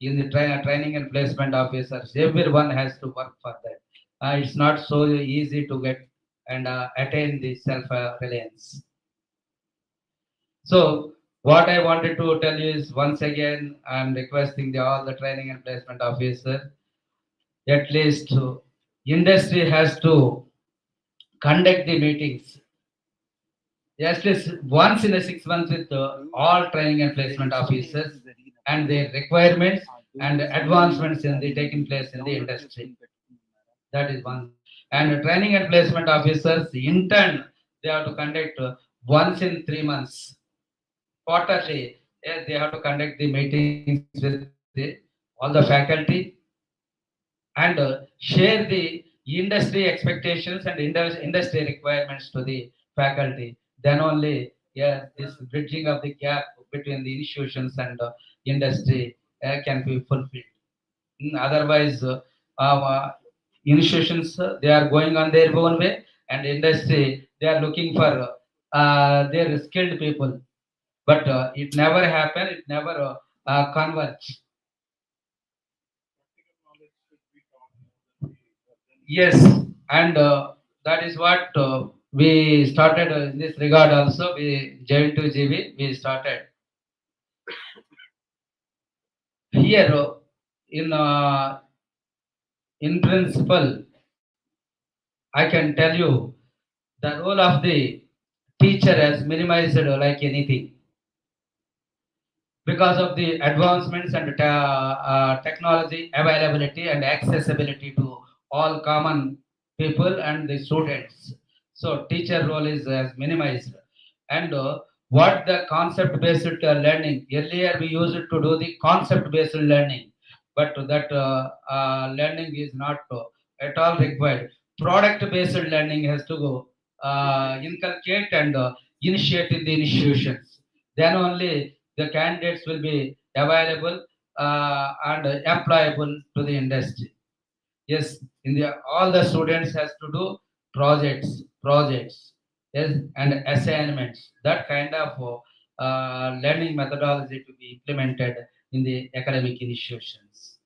in the training and placement officers, everyone has to work for that. It's not so easy to get and attain the self-reliance. So what I wanted to tell you is, once again, I'm requesting all the training and placement officers, at least industry has to conduct the meetings at least once in a 6 months with all training and placement officers and their requirements and advancements in the taking place in the industry. That is one. And training and placement officers, in turn, they have to conduct once in 3 months, quarterly. They have to conduct the meetings with all the faculty and share the industry expectations and industry requirements to the faculty. Then only, yeah, this bridging of the gap between the institutions and industry can be fulfilled. Otherwise, institutions they are going on their own way, and industry they are looking for their skilled people. But it never happen. It never converge. Yes, and that is what we started in this regard also. We J2GB we started here. in in principle, I can tell you the role of the teacher has minimized like anything because of the advancements and technology availability and accessibility to all common people and the students. So teacher role is as minimized. And what the concept based learning, earlier we used to do the concept based learning, but that learning is not at all required. Product based learning has to go inculcate and initiate in the institutions. Then only the candidates will be available and employable to the industry. Yes, in the all the students has to do projects, yes, and assignments. That kind of learning methodology to be implemented in the academic institutions.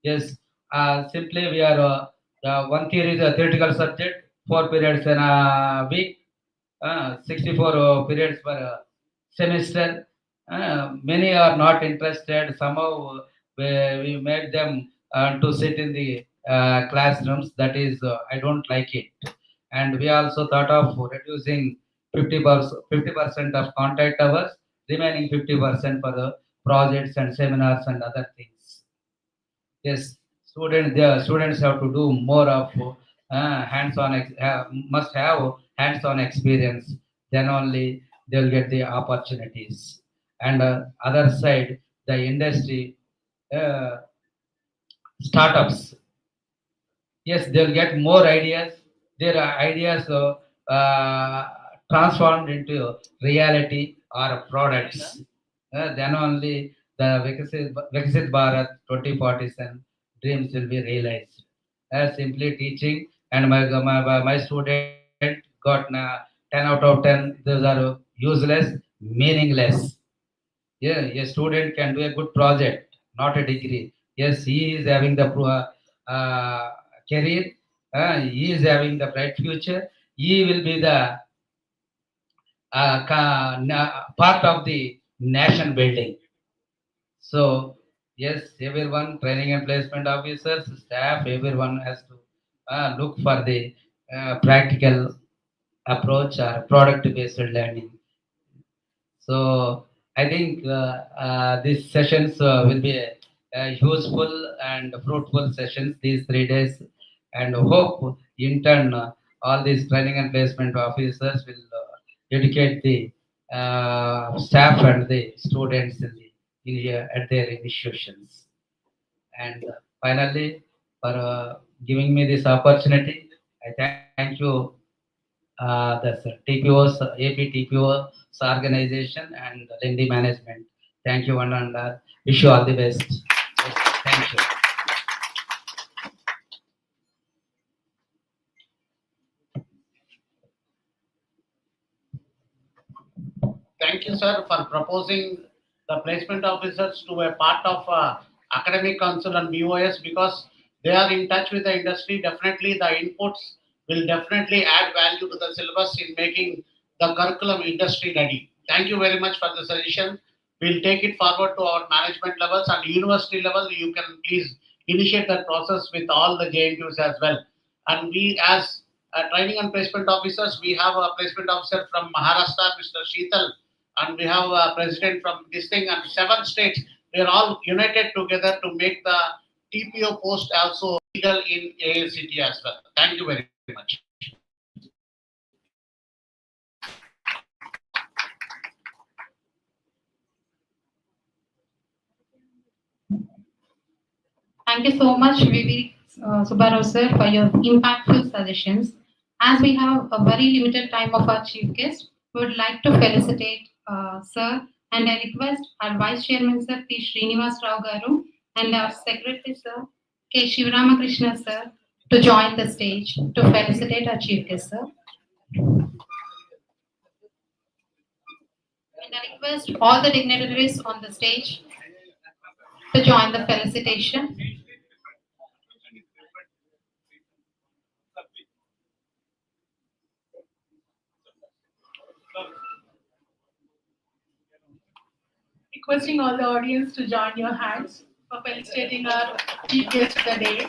Yes, simply we are one theory is a theoretical subject, 4 periods in a week, 64 periods per semester. Many are not interested. Somehow we made them to sit in the classrooms. That is, I don't like it. And we also thought of reducing 50% of contact hours, remaining 50% for the projects and seminars and other things. Yes, the students have to do more of must have hands-on experience. Then only they'll get the opportunities. And other side, the industry uh, startups. Yes, they'll get more ideas. Their ideas transformed into reality or products. Then only the Vikasit Bharat 2047 dreams will be realized. Simply teaching, and my student got 10 out of 10. Those are useless, meaningless. Yeah, a student can do a good project, not a degree. Yes, he is having the career, he is having the bright future. He will be the part of the nation building. So, yes, everyone, training and placement officers, staff, everyone has to look for the practical approach or product based learning. So I think these sessions will be useful and fruitful sessions these 3 days, and hope in turn all these training and placement officers will educate the staff and the students in here at their institutions. And finally, for giving me this opportunity, I thank you the TPOs, AP TPOs organization and Lindy management. Thank you one and all. Wish you all the best. Yes, thank you. Thank you, sir, for proposing the placement officers to a part of academic council and BOS, because they are in touch with the industry. Definitely, the inputs will definitely add value to the syllabus in making the curriculum industry ready. Thank you very much for the suggestion. We'll take it forward to our management levels and university level. You can please initiate that process with all the JNQs as well. And we, as training and placement officers, we have a placement officer from Maharashtra, Mr. Sheetal, and we have a president from this thing, and 7 states. We are all united together to make the TPO post also legal in AACT as well. Thank you very much. Thank you so much, Vivek Subbarao sir, for your impactful suggestions. As we have a very limited time of our chief guest, we would like to felicitate sir, and I request our vice chairman sir P. Srinivas Rao Garu and our secretary sir K. Shivramakrishna sir to join the stage to felicitate our chief guest sir. And I request all the dignitaries on the stage to join the felicitation. Requesting all the audience to join your hands. for felicitating our chief guest of the day,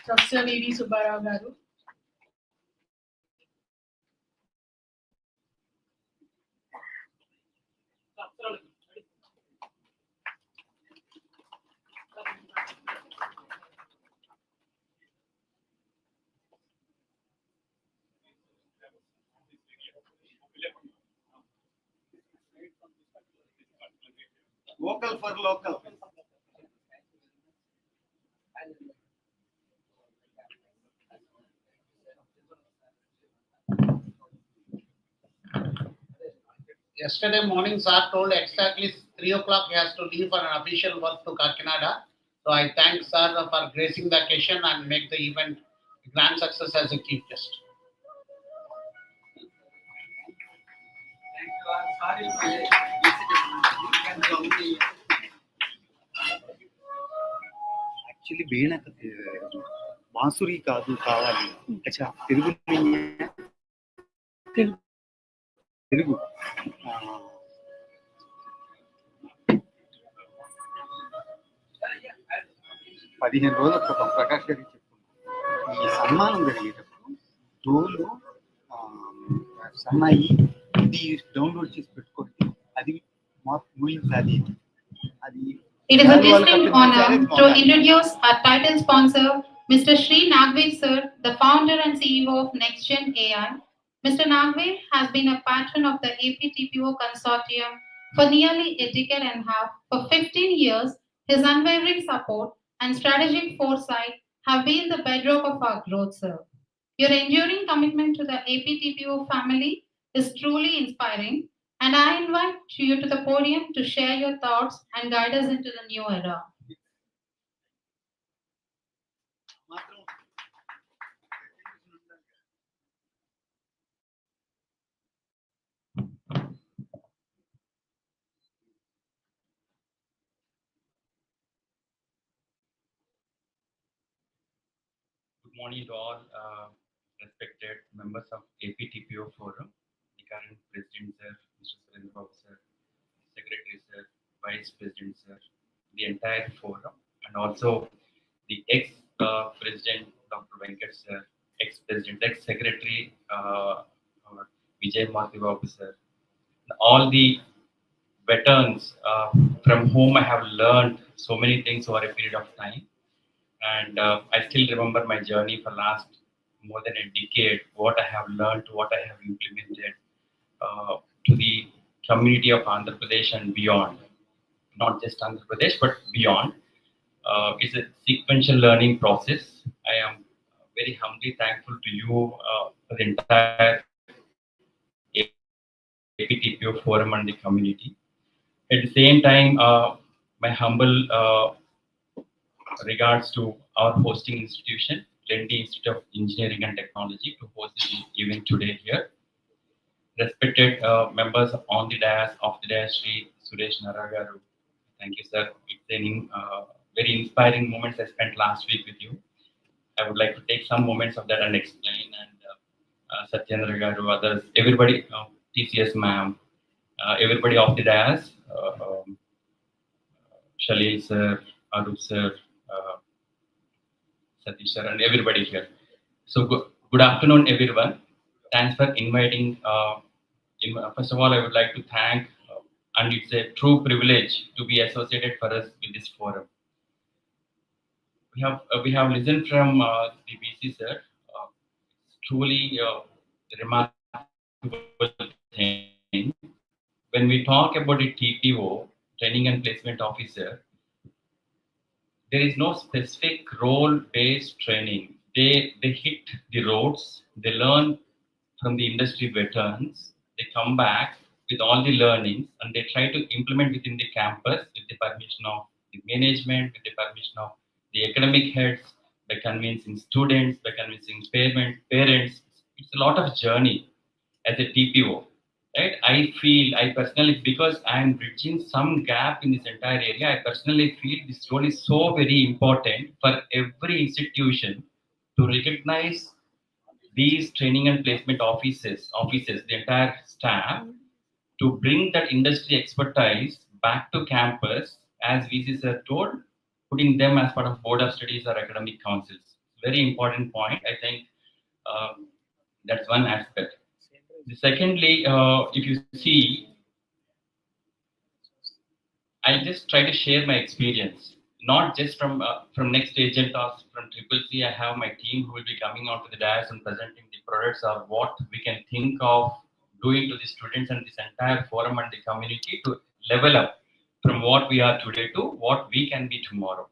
Professor V.V. Subbarao Garu. Vocal for local. Yesterday morning, sir told exactly 3 o'clock he has to leave for an official work to Kakinada. So I thank sir for gracing the occasion and make the event grand success as a chief guest. Actually వీణ బాంసురి కాదు కావాలి అచ్చా తెలుగు తెలుగు పదిహేను రోజుల క్రితం ప్రకాష్ గారికి చెప్తున్నాను ఈ సన్మానం జరిగేటప్పుడు డోలు సన్నాయి ఇది డౌన్లోడ్ చేసి పెట్టుకోండి అది ముగించాలి అది It is a distinct honor to introduce our title sponsor, Mr. Sri Nagve sir, the founder and CEO of NextGen AI. Mr. Nagve has been a patron of the APTPO Consortium for nearly a decade and a half. For 15 years, his unwavering support and strategic foresight have been the bedrock of our growth, sir. Your enduring commitment to the APTPO family is truly inspiring, and I invite you to the podium to share your thoughts and guide us into the new era. Good morning to all respected members of APTPO Forum, the current President Sir, Mr. Surendra Babu Sir, Secretary Sir, Vice President Sir, the entire forum, and also the ex-President Dr. Venkat Sir, ex-President, ex-Secretary Vijay Mati Babu Sir, all the veterans from whom I have learned so many things over a period of time. And I still remember my journey for last more than a decade, what I have learned, what I have implemented to the community of Andhra Pradesh and beyond. Not just Andhra Pradesh, but beyond. It's a sequential learning process. I am very humbly thankful to you for the entire APTPO forum and the community. At the same time, my humble regards to our hosting institution, Lendi Institute of Engineering and Technology, to host this event today here. Respected members on the dais, off the dais, Sri Suresh Naragaru. Thank you, sir. It's an very inspiring moments I spent last week with you. I would like to take some moments of that and explain. And Satyendra Garu, others, everybody, TCS ma'am, everybody off the dais, Shalil sir, Arup sir, Satish sir, and everybody here. So good afternoon, everyone. Thanks for inviting. First of all, I would like to thank, and it's a true privilege to be associated for us with this forum. We have listened from the VC sir. Truly remarkable thing. When we talk about a TPO, Training and Placement Officer, there is no specific role-based training. They hit the roads, they learn from the industry veterans, they come back with all the learnings and they try to implement within the campus with the permission of the management, with the permission of the academic heads, by convincing students, by convincing parents. It's a lot of journey as a TPO. Right? I personally, because I am bridging some gap in this entire area, I personally feel this role is so very important for every institution to recognize these training and placement offices, the entire staff, to bring that industry expertise back to campus as VC sir told, putting them as part of board of studies or academic councils. Very important point. I think that's one aspect. Secondly, if you see, I'll just try to share my experience, not just from next agent or from Triple C. I have my team who will be coming onto the dais and presenting the products or what we can think of doing to the students and this entire forum and the community to level up from what we are today to what we can be tomorrow.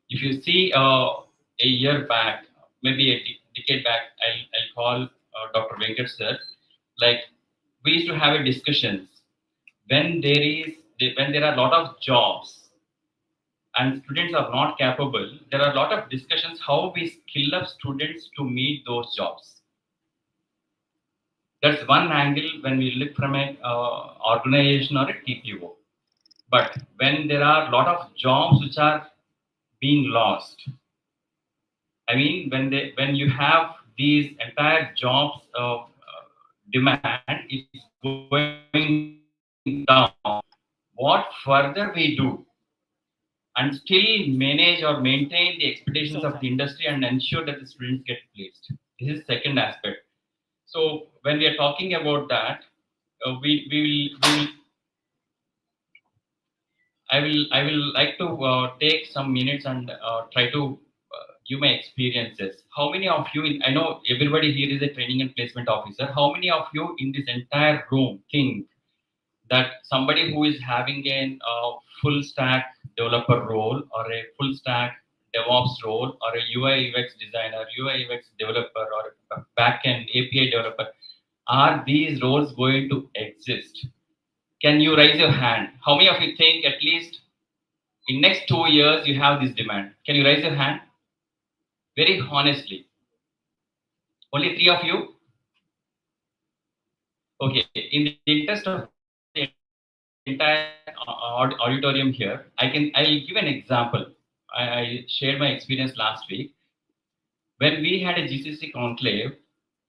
If you see a year back, maybe a decade back, I'll call Dr. Venkat sir. Like we used to have a discussions when there are a lot of jobs and students are not capable. There are a lot of discussions how we skill up students to meet those jobs. That's one angle when we look from an organization or a TPO. But when there are a lot of jobs which are being lost, I mean, when you have these entire jobs of demand is going down, what further we do and still manage or maintain the expectations of the industry and ensure that the students get placed. This is second aspect. So when we are talking about that, we will I will like to take some minutes and try to give my experiences. How many of you? I know everybody here is a training and placement officer. How many of you in this entire room think that somebody who is having a full stack developer role or a full stack DevOps role or a UI UX designer, UI UX developer or a backend API developer, are these roles going to exist? Can you raise your hand? How many of you think at least in next 2 years you have this demand? Can you raise your hand? Very honestly. Only three of you? Okay. In the interest of the entire auditorium here, I'll give an example. I shared my experience last week. When we had a GCC conclave,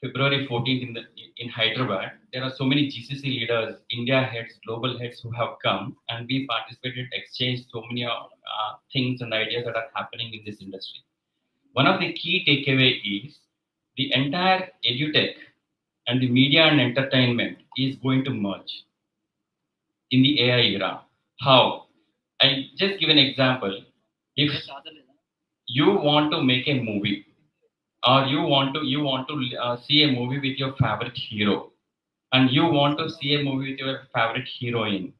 February 14th in Hyderabad, there are so many GCC leaders, India heads, global heads who have come, and we participated, exchanged so many things and ideas that are happening in this industry. One of the key takeaway is the entire edutech and the media and entertainment is going to merge in the AI era. How? I just give an example. If you want to make a movie, or you want to see a movie with your favorite hero, and you want to see a movie with your favorite heroine,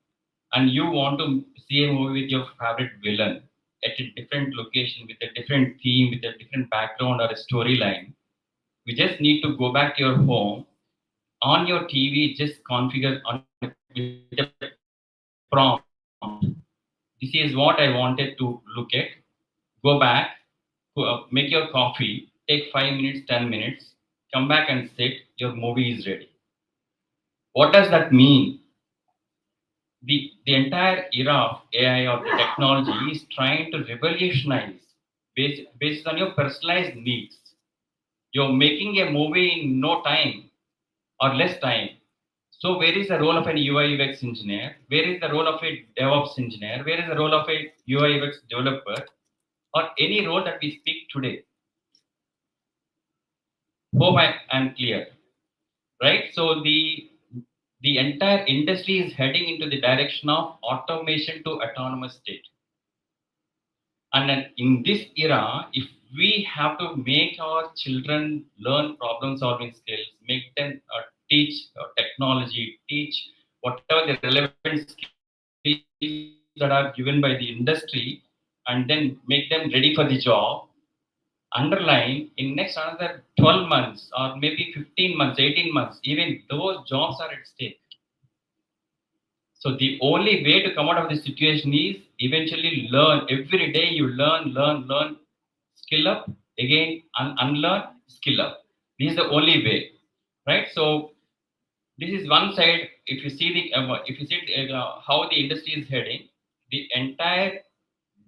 and you want to see a movie with your favorite villain at a different location with a different theme, with a different background or a storyline, you just need to go back to your home on your TV, just configure on with a prompt. This is what I wanted to look at. Go back, make your coffee, take 5 minutes, 10 minutes, come back and sit, your movie is ready. What does that mean? The entire era of AI or the technology is trying to revolutionize based on your personalized needs. You're making a movie in no time or less time. So where is the role of an UI UX engineer? Where is the role of a DevOps engineer? Where is the role of a UI UX developer? Or any role that we speak today? Hope I'm clear, right? So the entire industry is heading into the direction of automation to autonomous state. And then in this era, if we have to make our children learn problem solving skills, make them teach technology, teach whatever the relevant skills that are given by the industry, and then make them ready for the job, underline in next another 12 months or maybe 15 months, 18 months, even those jobs are at stake. So the only way to come out of this situation is eventually learn. Every day you learn, skill up, again unlearn, skill up. This is the only way, right? So this is one side. If you see how the industry is heading, the entire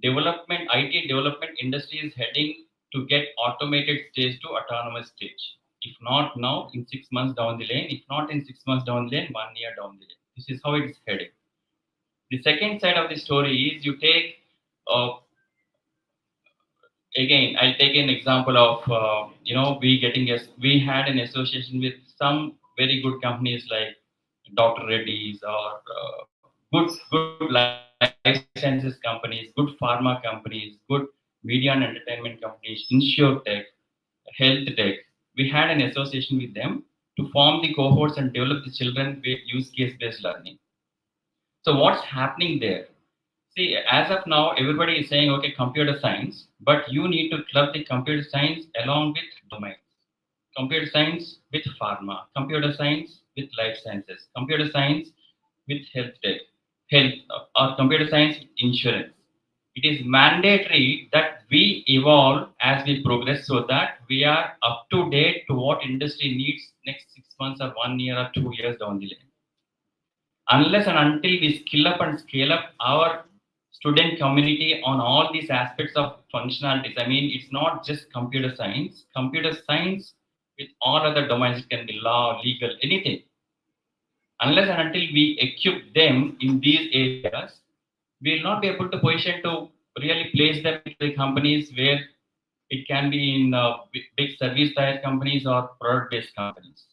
development, IT development industry is heading to get automated stage to autonomous stage. If not now, in 6 months down the lane. If not in 6 months down the lane, 1 year down the lane. This is how it is heading. The second side of the story is you take, again, I'll take an example of, we had an association with some very good companies like Dr. Reddy's or good life sciences companies, good pharma companies, good media and entertainment companies, insure tech, health tech. We had an association with them to form the cohorts and develop the children with use case based learning. So what's happening there? See, as of now, everybody is saying, okay, computer science, but you need to club the computer science along with domains. Computer science with pharma, computer science with life sciences, computer science with health tech, health or computer science with insurance. It is mandatory that we evolve as we progress so that we are up to date to what industry needs next 6 months or 1 year or 2 years down the line. Unless and until we skill up and scale up our student community on all these aspects of functionalities. I mean, it's not just computer science with all other domains. It can be law, legal, anything. Unless and until we equip them in these areas, we will not be able to position to really place them in the companies where it can be in big service tier companies or product based companies.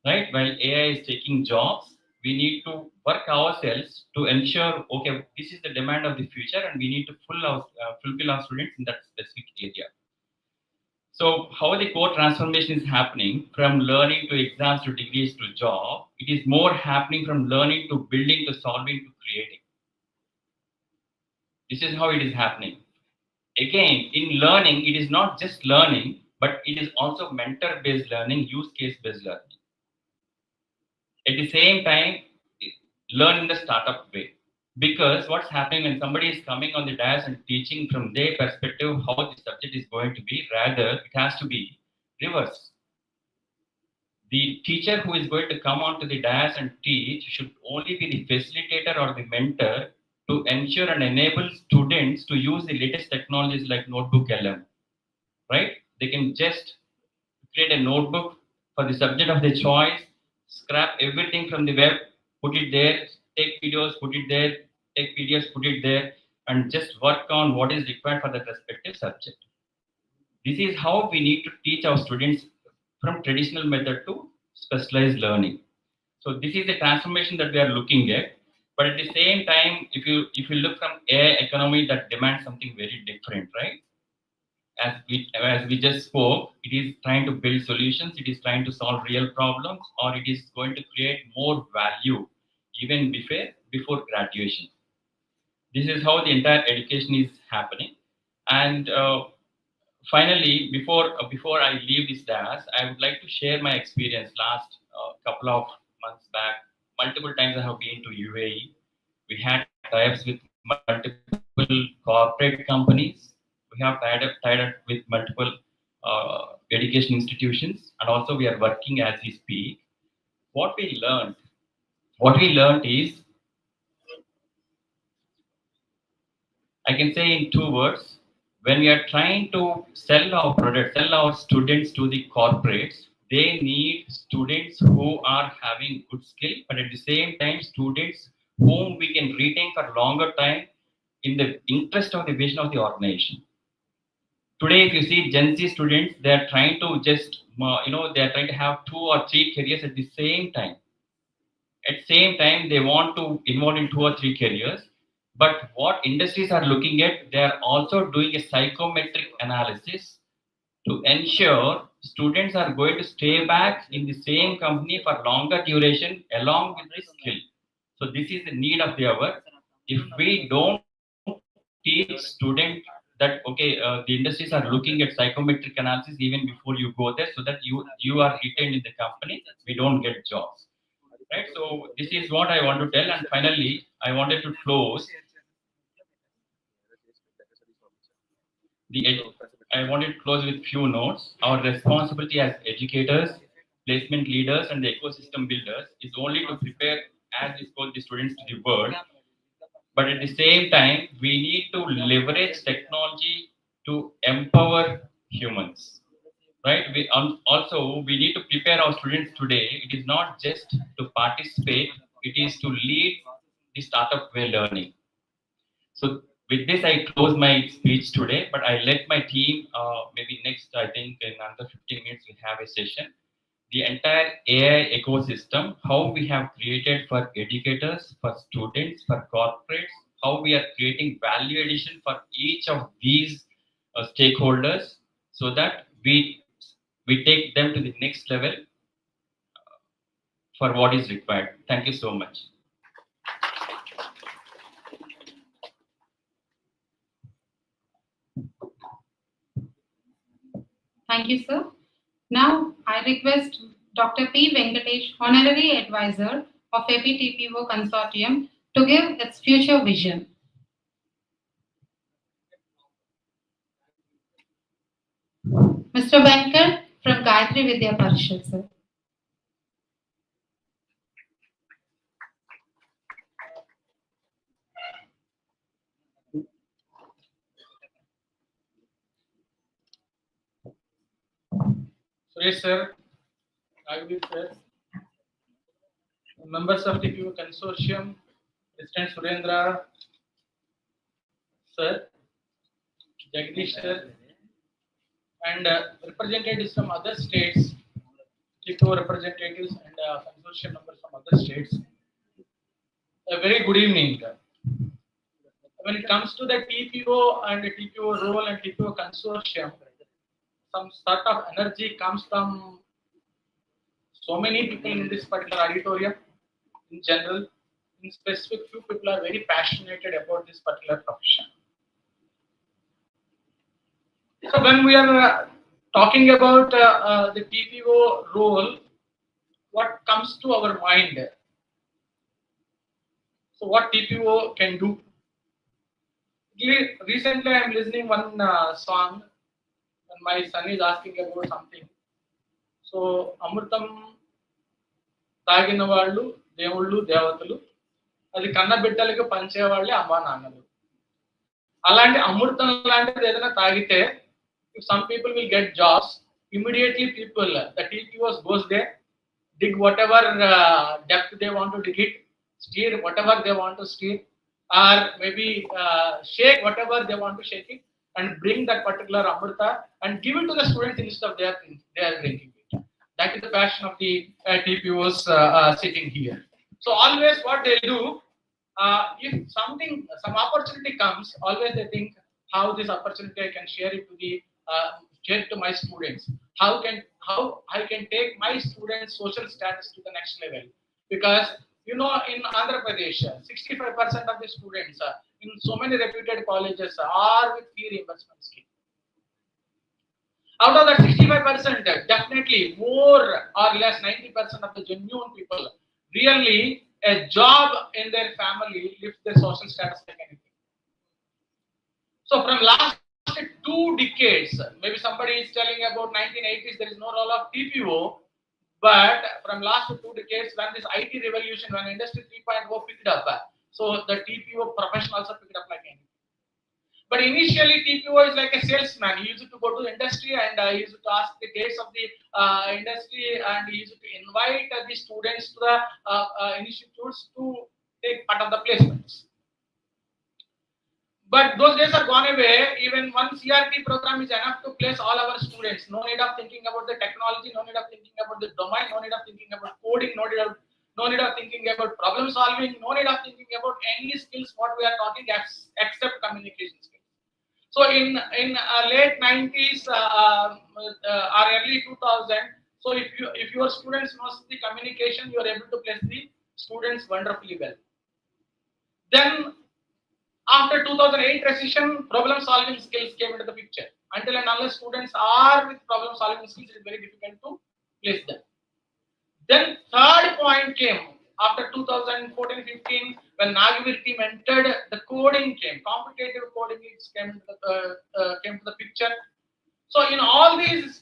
Right? While AI is taking jobs, we need to work ourselves to ensure, okay, this is the demand of the future and we need to fulfill our students in that specific area. So how the core transformation is happening from learning to exams to degrees to job, it is more happening from learning to building to solving to creating. This is how it is happening. Again, in learning, it is not just learning, but it is also mentor-based learning, use case-based learning. At the same time, learn in the startup way. Because what's happening when somebody is coming on the dais and teaching from their perspective how the subject is going to be, rather it has to be reverse. The teacher who is going to come onto the dais and teach should only be the facilitator or the mentor to ensure and enable students to use the latest technologies like Notebook LM. Right? They can just create a notebook for the subject of their choice, scrap everything from the web, put it there, take videos, put it there, take PDFs, put it there, and just work on what is required for that respective subject. This is how we need to teach our students from traditional method to specialized learning. So this is the transformation that we are looking at. But at the same time, if you look from AI economy, that demands something very different, right? As we just spoke, it is trying to build solutions, it is trying to solve real problems, or it is going to create more value even before graduation. This is how the entire education is happening. And finally, before I leave this class, I would like to share my experience. Last couple of months back, multiple times I have been to UAE. We had tie-ups with multiple corporate companies. We have tied up with multiple education institutions, and also we are working as we speak. What we learned is, I can say in 2 words, when we are trying to sell our product, sell our students to the corporates, they need students who are having good skill, but at the same time, students whom we can retain for longer time in the interest of the vision of the organization. Today, if you see Gen Z students, they are trying to just, they are trying to have 2 or 3 careers at the same time. At the same time, they want to involve in 2 or 3 careers. But what industries are looking at, they are also doing a psychometric analysis to ensure students are going to stay back in the same company for longer duration along with the skill. So this is the need of the hour. If we don't teach students that, okay, the industries are looking at psychometric analysis even before you go there so that you are retained in the company, we don't get jobs. Right? So this is what I want to tell. And finally, I wanted to close I wanted to close with few notes. Our responsibility as educators, placement leaders, and the ecosystem builders is only to prepare, as we spoke, the students to the world. But at the same time, we need to leverage technology to empower humans. Right? Also, we need to prepare our students today. It is not just to participate, it is to lead the startup way learning. So with this, I close my speech today, but I let my team, maybe next, I think in another 15 minutes, we have a session. The entire AI ecosystem, how we have created for educators, for students, for corporates, how we are creating value addition for each of these stakeholders so that we take them to the next level for what is required. Thank you so much. Thank you, sir. Now, I request Dr. P. Venkatesh, Honorary Advisor of APTPO Consortium, to give its future vision. Mr. Venkat from Gayatri Vidya Parishad, sir. Suresh sir, Raghav sir, members of TPO Consortium, President Surendra sir, Jagdish sir, and representatives from other states, TPO representatives and consortium members from other states. A very good evening. When it comes to the TPO and the TPO role and TPO consortium, some sort of energy comes from so many people in this particular auditorium. In general, in specific, few people are very passionate about this particular profession. So when we are talking about the TPO role, what comes to our mind? So what TPO can do? Recently, I am listening one song, and my son is asking about something. So అమృతం తాగిన వాళ్ళు దేవుళ్ళు దేవతలు, అది కన్న బిడ్డలకి పంచేవాళ్ళే అమ్మా నాన్నలు. అలాంటి అమృతం లాంటిది ఏదైనా తాగితే, if some people will get jobs, immediately people, the TPOs goes there, dig whatever depth they want to dig it, steer whatever they want to steer, or maybe shake whatever they want to shake it, and bring that particular amrita and give it to the students instead of they are drinking it. That is the passion of the TPOs sitting here. So always what they do, if some opportunity comes, always they think how this opportunity I can share it to the share to my students. How I can take my students' social status to the next level? Because you know, in Andhra Pradesh, 65% of the students in so many reputed colleges are with fee reimbursement scheme. Out of that 65%, definitely more or less 90% of the genuine people, really a job in their family lifts their social status like anything. So from last 2 decades, maybe somebody is telling about 1980s, there is no role of TPO, but from last 2 decades, when this IT revolution, when Industry 3.0 picked up, so the TPO profession also picked up like anything. But initially, TPO is like a salesman. He used to go to the industry and he used to ask the dates of the industry, and he used to invite the students to the institutes to take part of the placements. But those days are gone away. Even one CRT program is enough to place all our students. No need of thinking about the technology, no need of thinking about the domain, no need of thinking about coding, no need of thinking about problem solving, no need of thinking about any skills what we are talking except communication skills. So in late 90s or early 2000, so if your students knows the communication, you are able to place the students wonderfully well. Then after 2008 recession, problem solving skills came into the picture. Until and unless students are with problem solving skills, it is very difficult to place them. Then third point came after 2014-15, when Nagavir team entered, the coding came, competitive coding came to the picture. So in all these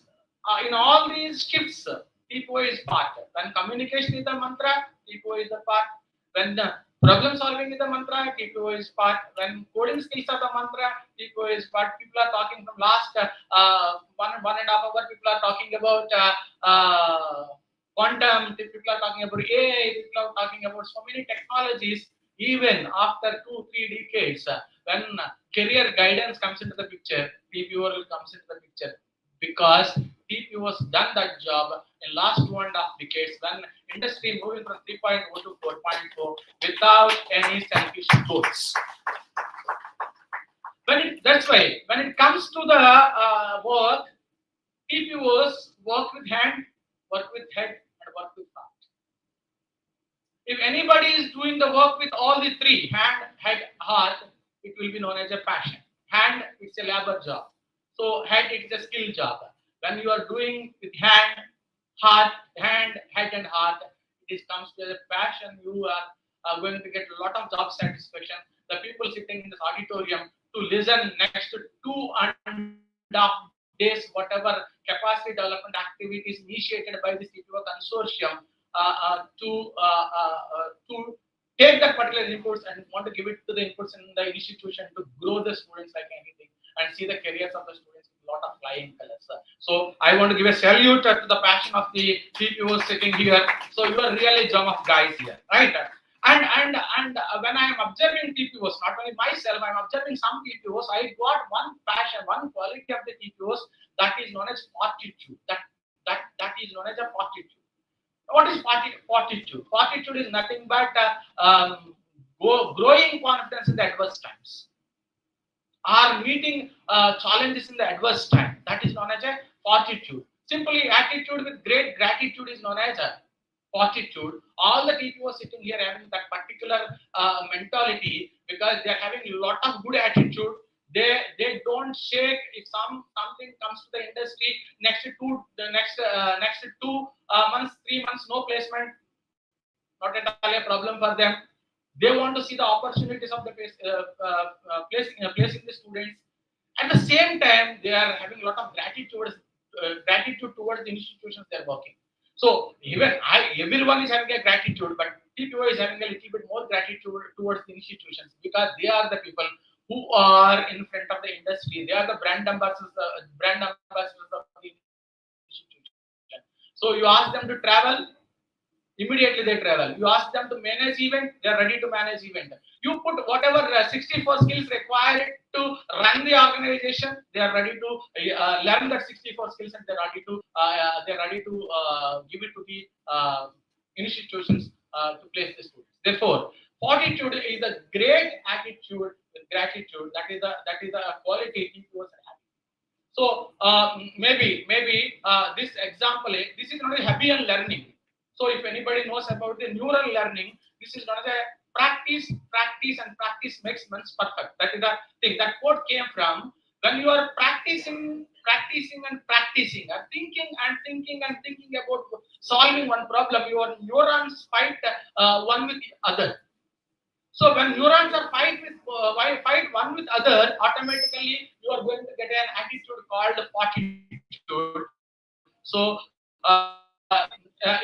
shifts, TPO is part. When communication is the mantra, TPO is the part. When the problem solving is the mantra, TPO is part. When coding skills are the mantra, TPO is part. People are talking from last 1.5 hours, people are talking about quantum, people are talking about AI, people are talking about so many technologies. Even after 2-3 decades, when career guidance comes into the picture, TPO will comes into the picture because TPO has done that job in last 2.5 decades when industry moving from 3.0 to 4.4 without any selfish goals. That's why when it comes to the work, TPOs work with hand, work with head, and work with heart. If anybody is doing the work with all the three, hand, head, heart, it will be known as a passion. Hand, it's a labor job. So head, it's a skill job. When you are doing with hand, head, and heart, it comes to a passion. You are going to get a lot of job satisfaction. The people sitting in this auditorium to listen next to 2.5 days, whatever capacity development activities initiated by this TPO consortium to take that particular inputs and want to give it to the inputs in the institution to grow the students like anything and see the careers of the students with a lot of flying colors. So I want to give a salute to the passion of the TPOs sitting here. So you are really gem of guys here, right? And when I am observing TPOs, not only myself, I am observing some TPOs. I got one passion, one quality of the TPOs that is known as fortitude. That is known as a fortitude. What is fortitude? Fortitude is nothing but growing confidence in the adverse times, or meeting challenges in the adverse time. That is known as a fortitude. Simply, attitude with great gratitude is known as a fortitude. All the TPOs sitting here having that particular mentality because they are having a lot of good attitude. They don't shake if something comes to the industry next 2 months, 3 months, no placement, not at all a problem for them. They want to see the opportunities of the placing the students. At the same time, they are having a lot of gratitude towards the institutions they are working. So everyone is having a gratitude, but TPO is having a little bit more gratitude towards the institutions because they are the people who are in front of the industry. They are the brand ambassadors of the institution. So you ask them to travel, immediately they travel. You ask them to manage event, they are ready to manage event. You put whatever 64 skills required to run the organization, they are ready to learn that 64 skills and they are ready to give it to the institutions to place the students. Therefore, fortitude is a great attitude with gratitude. That is the quality TPOs are having. So maybe this example, this is not a Hebbian learning. So if anybody knows about the neural learning, this is not a practice, and practice makes man perfect. That is the thing. That quote came from when you are practicing, and thinking about solving one problem, your neurons fight one with the other. So when neurons are fight one with other, automatically you are going to get an attitude called fortitude. So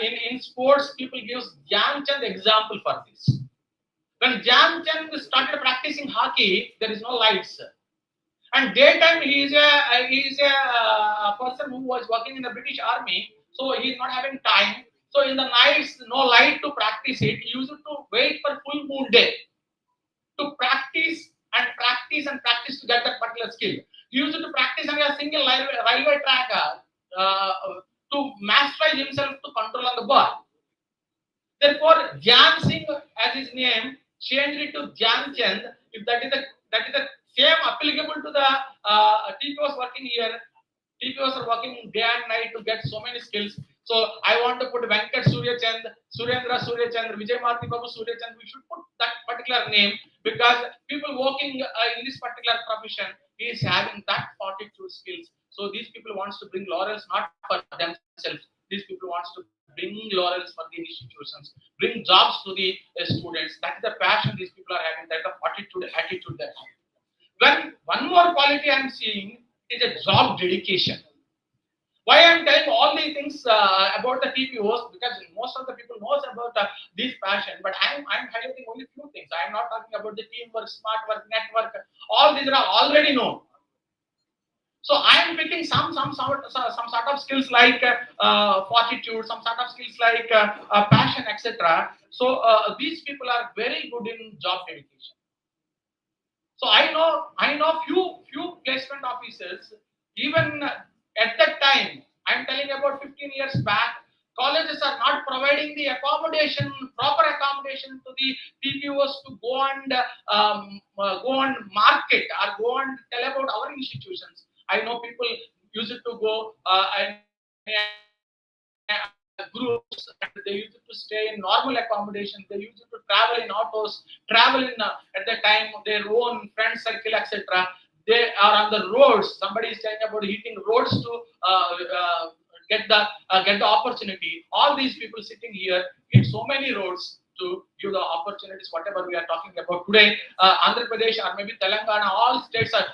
in sports, people give Dhyanchand example for this. When Dhyanchand started practicing hockey, there is no lights, and daytime he is a person who was working in the British Army, so he is not having time. So in the nights, no light to practice it. He used to wait for full moon day to practice to get that particular skill. He used to practice on a single railway track to masterize himself to control on the ball. Therefore, Dhyan Singh, as his name, changed it to Dhyan Chand. If that is the same applicable to the TPOs working here. TPOs are working day and night to get so many skills. So I want to put Venkat Suryachand, Surendra Suryachand, Vijay Marti Babu Suryachand. We should put that particular name because people working in this particular profession is having that fortitude skills. So these people wants to bring laurels not for themselves. These people wants to bring laurels for the institutions, bring jobs to the students. That is the passion these people are having. That the attitude they have. When one more quality I am seeing is a job dedication. Why I am telling all these things about the TPOs? Because most of the people knows about this passion, but I am highlighting only few things. I am not talking about the teamwork, smart work, network. All these are already known. So I am picking some sort of skills like fortitude, some sort of skills like passion, etc. So these people are very good in job dedication. So I know few placement officers. Even at that time, I'm telling about 15 years back, colleges are not providing the accommodation, proper accommodation to the TPOs to go and market or go and tell about our institutions. I know people used to go groups, and they used to stay in normal accommodation. They used to travel in autos, travel in at the time their own friend circle, etc. They are on the roads. Somebody is saying about hitting roads to get the opportunity. All these people sitting here hit so many roads to give the opportunities. Whatever we are talking about today, Andhra Pradesh or maybe Telangana, all states are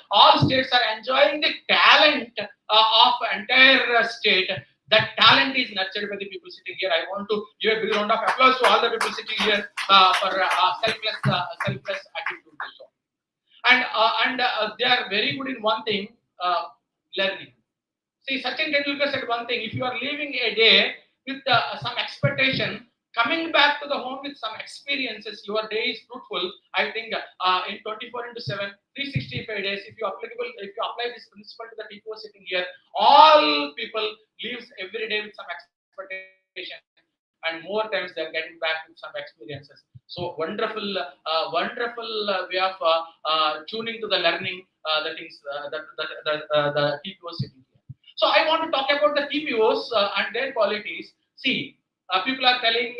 enjoying the talent of entire state. That talent is nurtured by the people sitting here. I want to give a big round of applause to all the people sitting here for selfless attitude. And they are very good in one thing, learning. See, Sachin Tendulkar said one thing: if you are leaving a day with some expectation, coming back to the home with some experiences, your day is fruitful. I think in 24/7, 365 days, if you apply this principle to the people sitting here, all people lives every day with some expectation, and more times they are getting back with some experiences. So wonderful way of tuning to the learning, the things the people sitting here. So I want to talk about the TPOs and their qualities. See, people are telling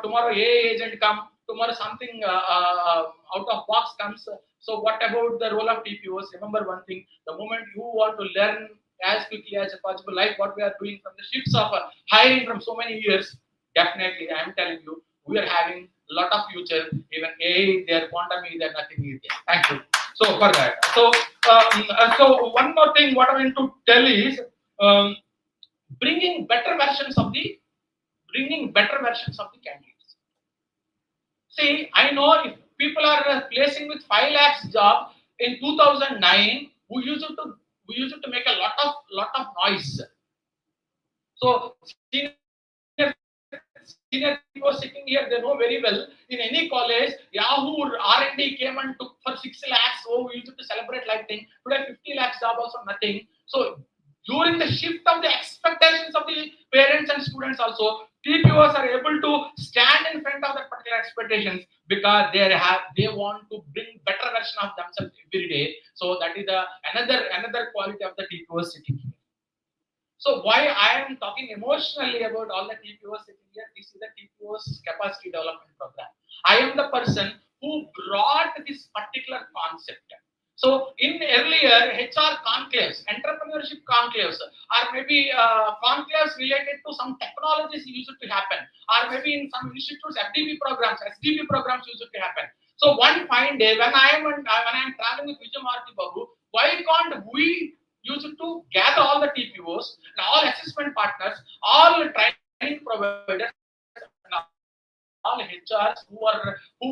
tomorrow AI agent come, tomorrow something out of box comes. So what about the role of TPOs? Remember one thing: the moment you want to learn as quickly as possible, like what we are doing from the shifts of hiring from so many years, definitely I am telling you, we are having a lot of future. Even AI, their quantum is there, nothing is there. Thank you. So for that, so one more thing, what I want to tell is bringing better versions of the candidates. See, I know if people are placing with 5 lakhs job in 2009, we used to make a lot of noise. So senior people sitting here, they know very well. In any college, Yahoo R&D came and took for 6 lakhs. So we used to celebrate like thing. Today 50 lakhs job also nothing. So during the shift of the expectations of the parents and students also, TPOs are able to stand in front of that particular expectations because they want to bring better version of themselves every day. So that is another quality of the TPOs sitting here. So why I am talking emotionally about all the TPOs sitting here, this is the TPOs capacity development program. I am the person who brought this particular concept. So in earlier HR conclaves, entrepreneurship conclaves, or maybe conclaves related to some technologies used to happen, or maybe in some institutes FDP programs, SDP programs used to happen. So one fine day when I am traveling with Vijay Marti Babu, why can't we used to gather all the TPOs and all assessment partners, all training providers, and all HRs who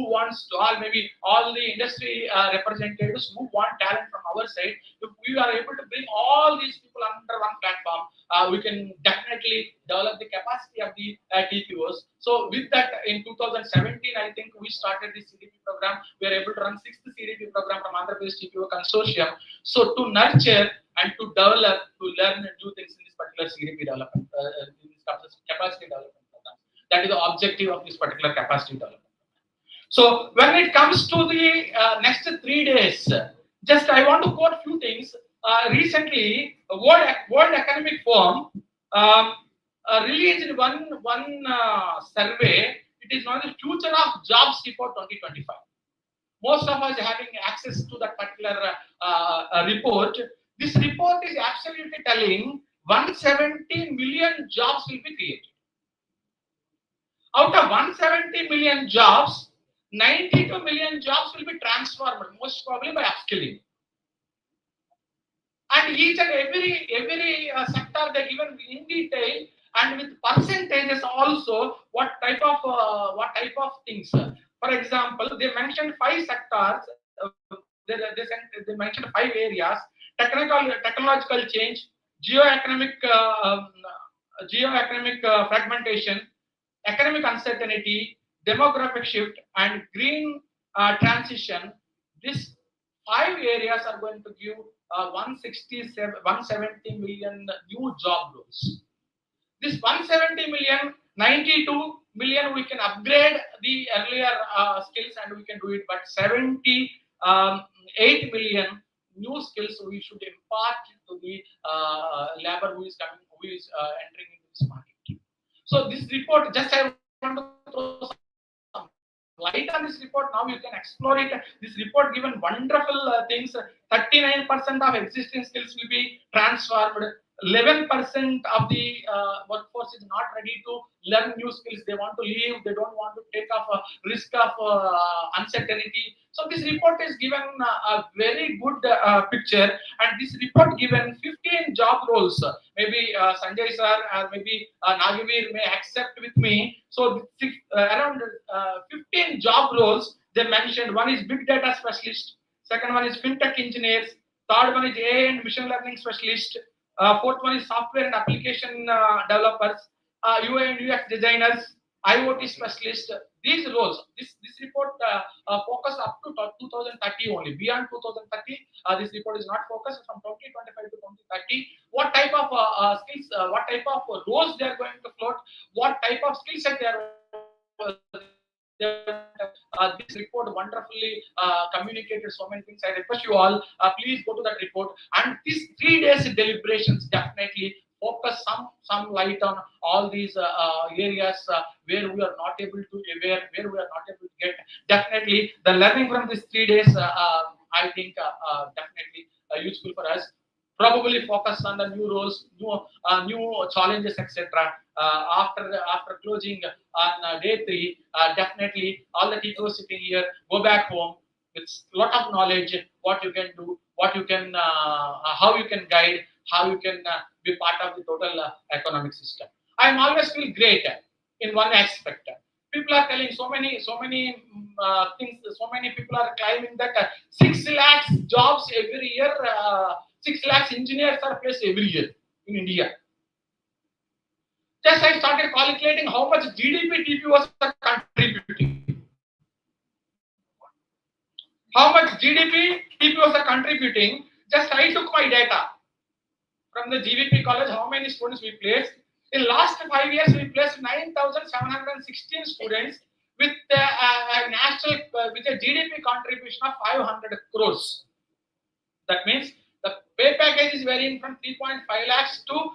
wants to, all maybe all the industry representatives who want talent from our side. If we are able to bring all these people under one platform, we can definitely develop the capacity of the TPOs. So with that, in 2017, I think we started the CDP program. We are able to run 6th CDP program from Andhra Pradesh TPO Consortium. So to nurture and to develop, to learn and do things in this particular CDP development, in this capacity development program. That is the objective of this particular capacity development. So when it comes to the next 3 days, just I want to quote a few things. Recently, World Economic Forum released one survey. It is known as Future of Jobs Report 2025. Most of us having access to that particular report. This report is absolutely telling 170 million jobs will be created. Out of 170 million jobs, 92 million jobs will be transformed, most probably by upskilling. And each and every sector they given in detail and with percentages also what type of things. For example, they mentioned 5 sectors. They mentioned 5 areas: technological change, geoeconomic fragmentation, economic uncertainty, demographic shift, and green transition. These 5 areas are going to give 170 million new job roles. This 170 million, 92 million, we can upgrade the earlier skills and we can do it, but 78 million new skills we should impart to the labor who is coming, who is entering into this market. So this report, just I want to throw some light on this report. Now you can explore it. This report given wonderful things. 39% of existing skills will be transformed. 11% of the workforce is not ready to learn new skills. They want to leave. They don't want to take off a risk of uncertainty. So this report is given a very good picture, and this report given 15 job roles. Maybe Sanjay sir or maybe Nagavir may accept with me. So around 15 job roles they mentioned. One is big data specialist. Second one is fintech engineers. Third one is AI and machine learning specialist. Fourth one is software and application developers, UI and UX designers, IoT specialists. These roles, this report focus up to 2030 only. Beyond 2030, this report is not focused. From 2025 to 2030, what type of skills, what type of roles they are going to float, what type of skill set they are. This report wonderfully communicated so many things. I request you all, please go to that report. And these 3 days deliberations definitely focus some light on all these areas where we are not able to where we are not able to get. Definitely, the learning from these 3 days, I think, definitely useful for us. Probably focus on the new roles, new challenges, etc. After closing on day 3, definitely all the TPOs sitting here go back home with a lot of knowledge. What you can do, what you can, how you can guide, how you can be part of the total economic system. I always feel great in one aspect. People are telling so many things. So many people are claiming that 6 lakhs jobs every year. 6 lakhs engineers are placed every year in India. Just I started calculating how much GDP TPOs are contributing. How much GDP TPOs are contributing? Just I took my data from the GVP college. How many students we placed? In last 5 years, we placed 9,716 students with a national with a GDP contribution of 500 crores. That means the pay package is varying from 3.5 lakhs to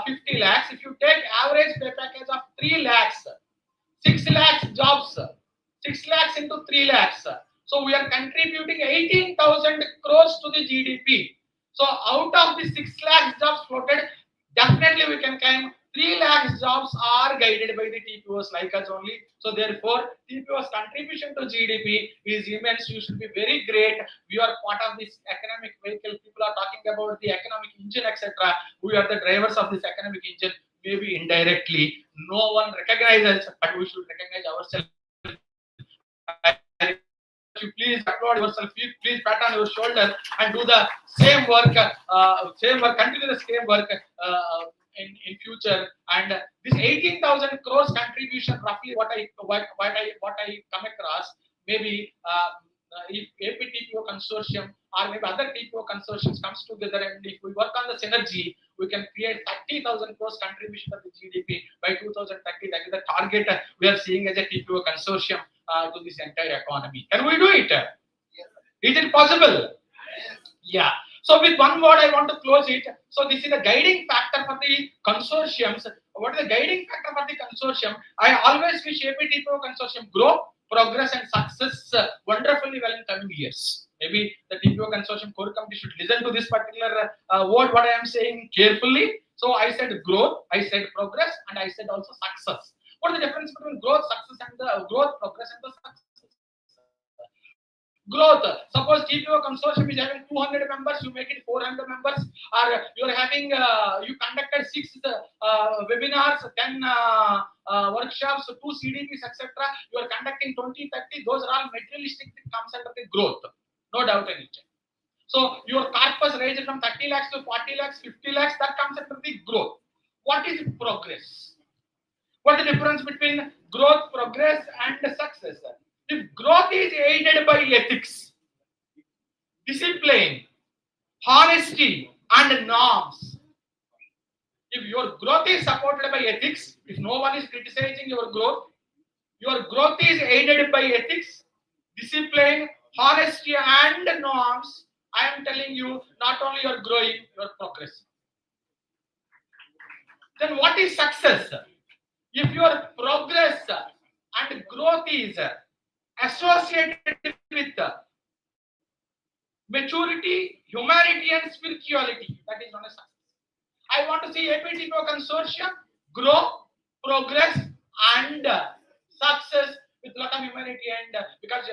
50 lakhs. If you take average pay package of 3 lakhs, 6 lakhs jobs, 6 lakhs into 3 lakhs. So we are contributing 18,000 crores to the GDP. So out of the 6 lakhs jobs floated, definitely we can claim 3 lakhs jobs are guided by the TPOs like us only. So therefore, TPOs contribution to GDP is immense. You should be very great. We are part of this economic vehicle. People are talking about the economic engine, etc. We are the drivers of this economic engine. Maybe indirectly, no one recognizes, but we should recognize ourselves. You please applaud yourself, please pat on your shoulder and do the same work, continue the same work in future. And this 18,000 crores contribution, roughly what I come across, maybe if APTPO consortium or maybe other TPO consortiums comes together, and if we work on the synergy, we can create 30,000 crores contribution of the GDP by 2030. That is the target we are seeing as a TPO consortium to this entire economy. Can we do it? Yes. Is it possible? Yes. Yeah. So with one word, I want to close it. So this is a guiding factor for the consortiums. What is the guiding factor for the consortium? I always wish APTPO consortium grow, progress and success wonderfully well in coming years. Maybe the TPO consortium core committee should listen to this particular word, what I am saying carefully. So I said growth, I said progress, and I said also success. What is the difference between growth, success, and the growth, progress, and the success? Growth. Suppose TPO consortium is having 200 members, you make it 400 members, or you are having you conducted 6 webinars, 10 workshops, 2 CDPs, etc. You are conducting 20, 30. Those are all materialistic that comes under the growth. No doubt in it. So your corpus raised from 30 lakhs to 40 lakhs, 50 lakhs, that comes under the growth. What is progress? What is the difference between growth, progress, and success? If growth is aided by ethics, discipline, honesty, and norms, if your growth is supported by ethics, if no one is criticizing your growth is aided by ethics, discipline, honesty, and norms, I am telling you, not only you are growing, you are progressing. Then what is success? If your progress and growth is associated with maturity, humanity, and spirituality, that is known as success. I want to see APTPO consortium grow, progress, and success with lot of humanity, and because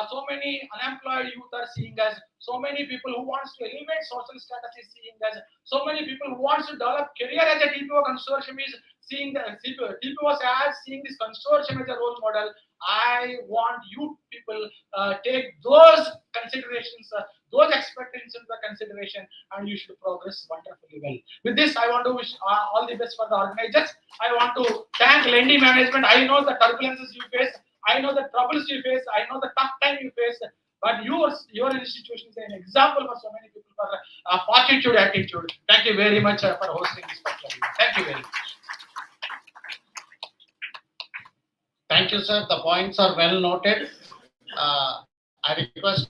so many unemployed youth are seeing us, so many people who wants to elevate social status is seeing us, so many people who wants to develop career as a TPO consortium is seeing the TPOs as seeing this consortium as a role model. I want you people take those considerations, those expectations into consideration, and you should progress wonderfully well. With this, I want to wish all the best for the organizers. I want to thank Lendi management. I know the turbulences you face, I know the troubles you face, I know the tough time you face, but your institution is an example for so many people for fortitude, attitude. Thank you very much for hosting this particular event. Thank you very much. Thank you, sir. The points are well noted. I request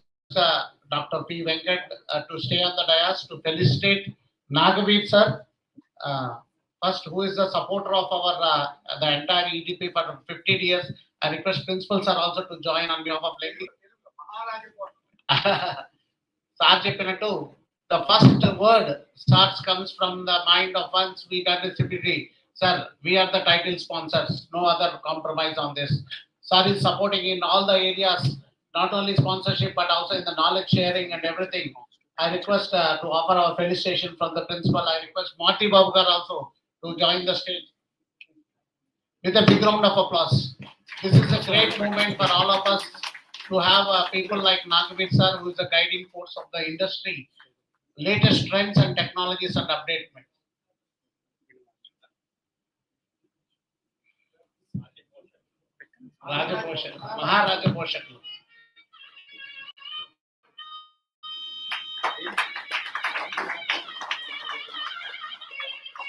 Dr. P. Venkat to stay on the dais to felicitate Nagaveer, sir. First, who is the supporter of our the entire EDP for 15 years. I request principal sir also to join on behalf of Lady. Sir Cheppinattu, the first word comes from the mind of once we done the CPD. Sir, we are the title sponsors. No other compromise on this. Sir is supporting in all the areas, not only sponsorship but also in the knowledge sharing and everything. I request to offer our felicitation from the principal. I request Marty Babgar also to join the stage with a big round of applause. This is a great moment for all of us to have people like Nagaveer sir, who is the guiding force of the industry, latest trends and technologies and updatement. Rajaposhan, Maharaja Poshan.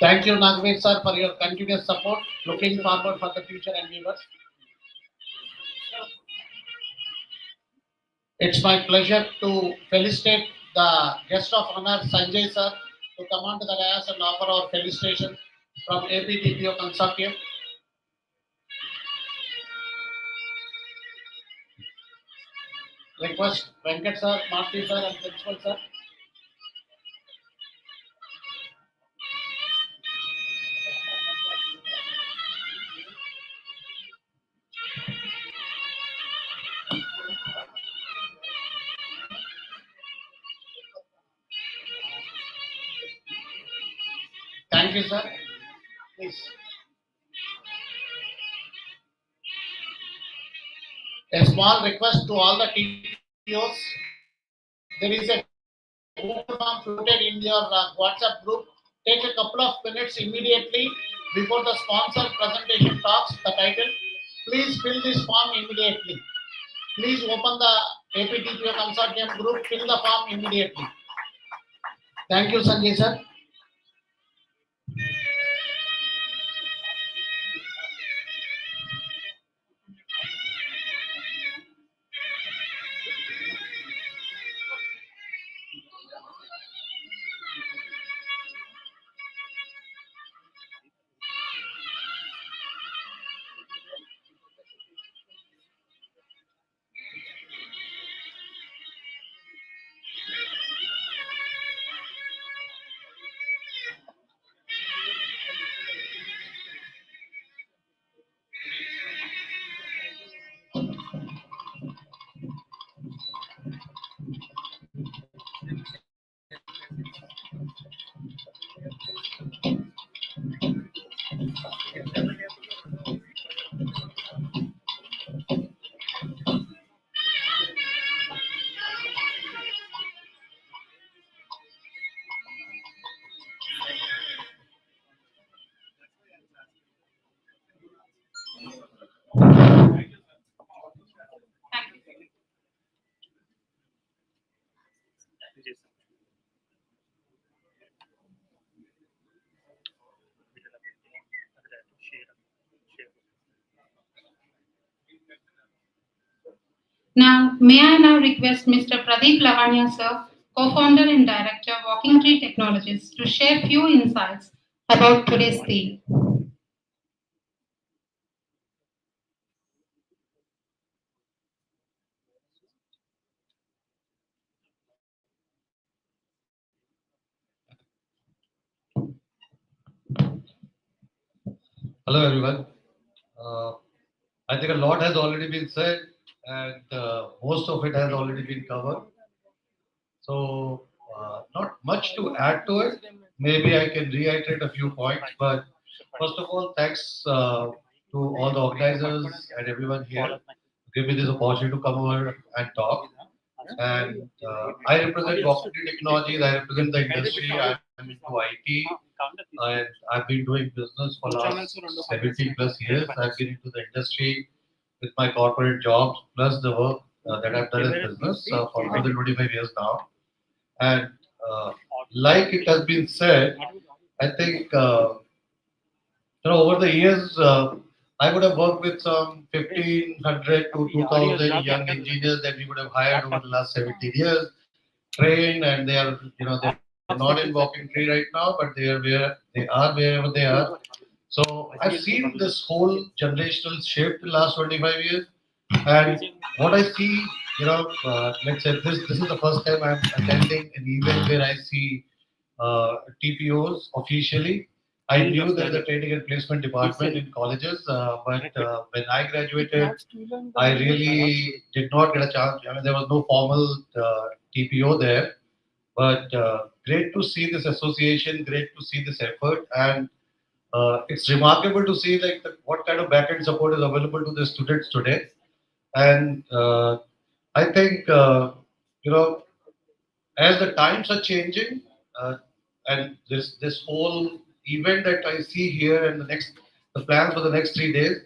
Thank you, Nagaveer sir, for your continuous support. Looking forward for the future and viewers. It's my pleasure to felicitate the guest of honor, Sanjay sir, to come on to the dais and offer our felicitation from APTPO Consortium. Request Venkat sir, Marty sir, and principal sir. Thank you, sir. Please. A small request to all the TPOs. There is a Google form floated in your WhatsApp group. Take a couple of minutes immediately before the sponsor presentation talks, the title. Please fill this form immediately. Please open the APTPO Consortium group, fill the form immediately. Thank you, Sanjay sir. Now, may I now request Mr. Pradeep Lavanya, sir, co-founder and director, Walking Tree Technologies, to share few insights about today's theme. Hello, everyone. Uh, I think a lot has already been said, and most of it has already been covered. So, not much to add to it. Maybe I can reiterate a few points, but first of all, thanks to all the organizers and everyone here to give me this opportunity to come over and talk. And I represent Walkie Technologies, I represent the industry, I'm into IT, and I've been doing business for last 17 plus years. I've been into the industry with my corporate jobs plus the work that I've done in business for more than 25 years now. And uh, like it has been said, I think over the years, I would have worked with some 1,500 to 2,000 young engineers that we would have hired over the last 17 years, trained, and they are, they're not in Walking Tree right now, but they are wherever they are. So I've seen this whole generational shift in the last 25 years, and what I see, let's say this is the first time I'm attending an event where I see TPOs officially. I knew there is a training and placement department in colleges, but when I graduated, I really did not get a chance. I mean, there was no formal TPO there, but great to see this association, great to see this effort, and it's remarkable to see like what kind of backend support is available to the students today. And I think you know as the times are changing, uh, and this whole event that I see here and the plans for the next 3 days,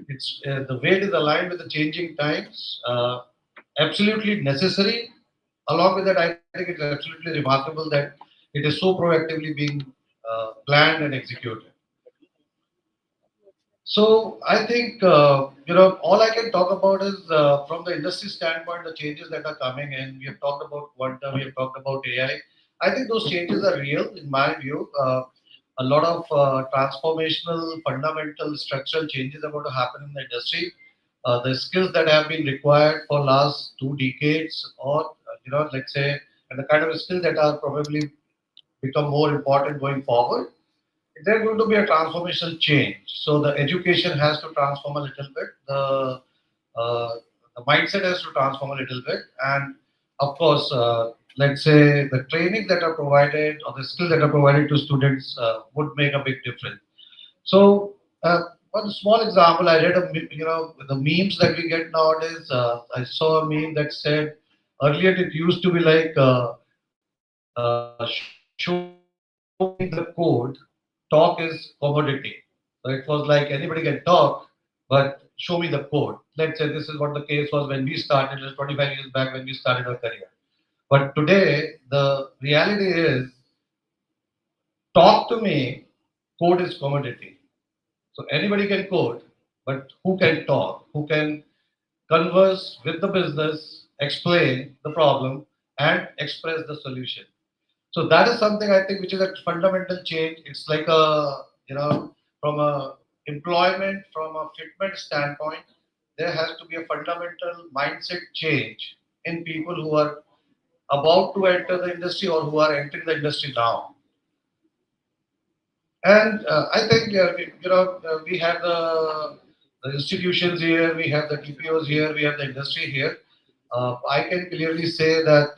it's the way it is aligned with the changing times. Absolutely necessary. Along with that, I think it's absolutely remarkable that it is so proactively being planned and executed. So I think all I can talk about is from the industry standpoint the changes that are coming in. We have talked about quantum, we have talked about AI. I think those changes are real in my view. A lot of transformational, fundamental, structural changes are going to happen in the industry. The skills that have been required for last 2 decades, or let's say, and the kind of skills that are probably become more important going forward, there's going to be a transformational change. So the education has to transform a little bit. Uh, the mindset has to transform a little bit, and of course, let's say the training that are provided or the skills that are provided to students would make a big difference. So one small example, I read the memes that we get nowadays. I saw a meme that said earlier it used to be like show me the code, talk is commodity. So it was like anybody can talk, but show me the code. Let's say this is what the case was when we started, it was 25 years back when we started our career. But today, the reality is talk to me, code is commodity. So anybody can code, but who can talk? Who can converse with the business, explain the problem, and express the solution? So that is something I think which is a fundamental change. It's like from a employment, from a fitment standpoint, there has to be a fundamental mindset change in people who are about to enter the industry or who are entering the industry now. And I think we have the institutions here, we have the TPOs here, we have the industry here. I can clearly say that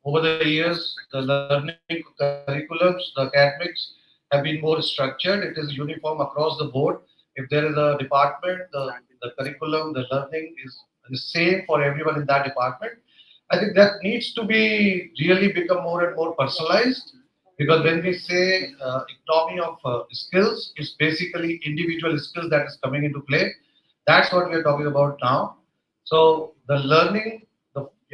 over the years, the learning curriculums, the academics have been more structured. It is uniform across the board. If there is a department, the curriculum, the learning is the same for everyone in that department. I think that needs to be really become more and more personalized, because when we say economy of skills, it's basically individual skills that is coming into play. That's what we are talking about now. So the learning,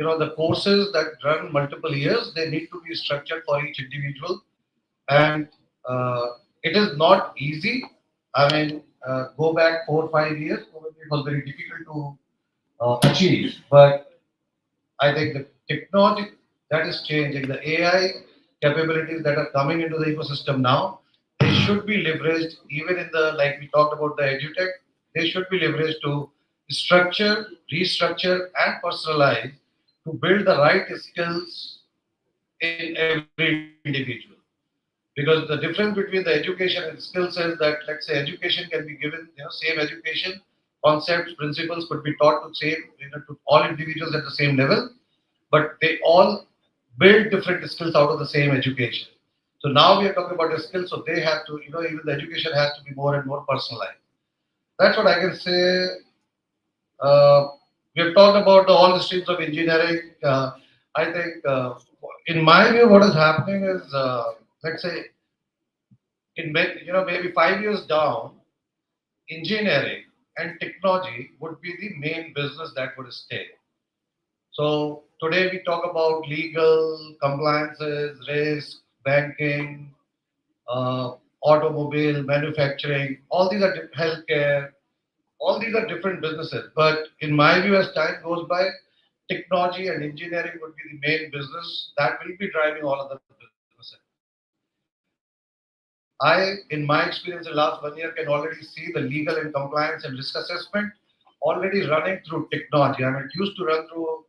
the courses that run multiple years, they need to be structured for each individual, and it is not easy. I mean, go back 4 or 5 years, probably it was very difficult to achieve. But I think the technology that is changing, the AI capabilities that are coming into the ecosystem now, they should be leveraged even in the, like we talked about the edutech, they should be leveraged to structure, restructure, and personalize to build the right skills in every individual. Because the difference between the education and skills is that, let's say, education can be given, same education, concepts, principles could be taught to same, to all individuals at the same level, but they all build different skills out of the same education. So now we are talking about the skills, so they have to, even the education has to be more and more personalized. That's what I can say. We have talked about all the streams of engineering. I think, in my view, what is happening is, let's say, maybe 5 years down, engineering and technology would be the main business that would stay. So today we talk about legal, compliances, risk, banking, automobile, manufacturing, all these are healthcare, all these are different businesses. But in my view, as time goes by, technology and engineering would be the main business that will be driving all of the businesses. I, in my experience in last 1 year, can already see the legal and compliance and risk assessment already running through technology. I mean, it used to run through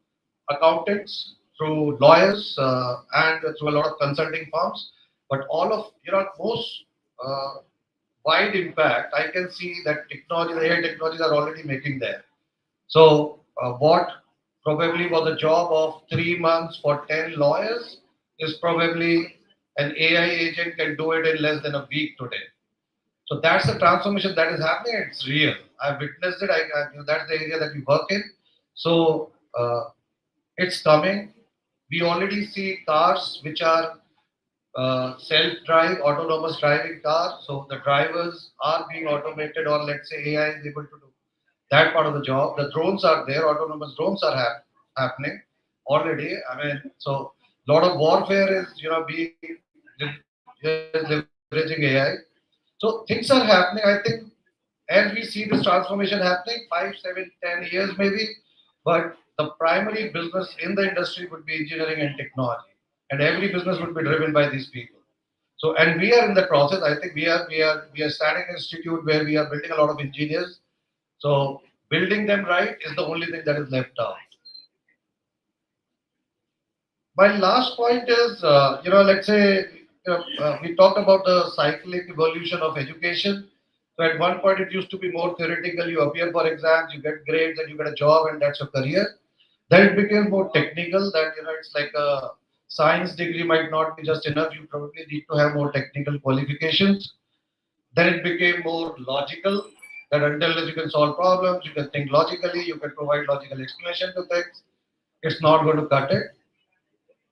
accountants, through lawyers, and through a lot of consulting firms. But all of, most wide impact, I can see that technology, the AI technologies are already making there. So, what probably was a job of 3 months for 10 lawyers is probably an AI agent can do it in less than a week today. So that's the transformation that is happening. It's real. I've witnessed it. That's the area that we work in. So it's coming. We already see cars which are self-drive, autonomous driving cars. So the drivers are being automated, or let's say AI is able to do that part of the job. The drones are there. Autonomous drones are happening already. I mean, so a lot of warfare is being leveraging AI. So things are happening. I think as we see this transformation happening, 5, 7, 10 years maybe, but the primary business in the industry would be engineering and technology, and every business would be driven by these people. So, and we are in the process. I think we are starting an institute where we are building a lot of engineers. So, building them right is the only thing that is left out. My last point is, let's say we talked about the cyclic evolution of education. So at one point it used to be more theoretical. You appear for exams, you get grades, and you get a job, and that's your career. Then it became more technical. That it's like a science degree might not be just enough. You probably need to have more technical qualifications. Then it became more logical. That until you can solve problems, you can think logically, you can provide logical explanation to things. It's not going to cut it.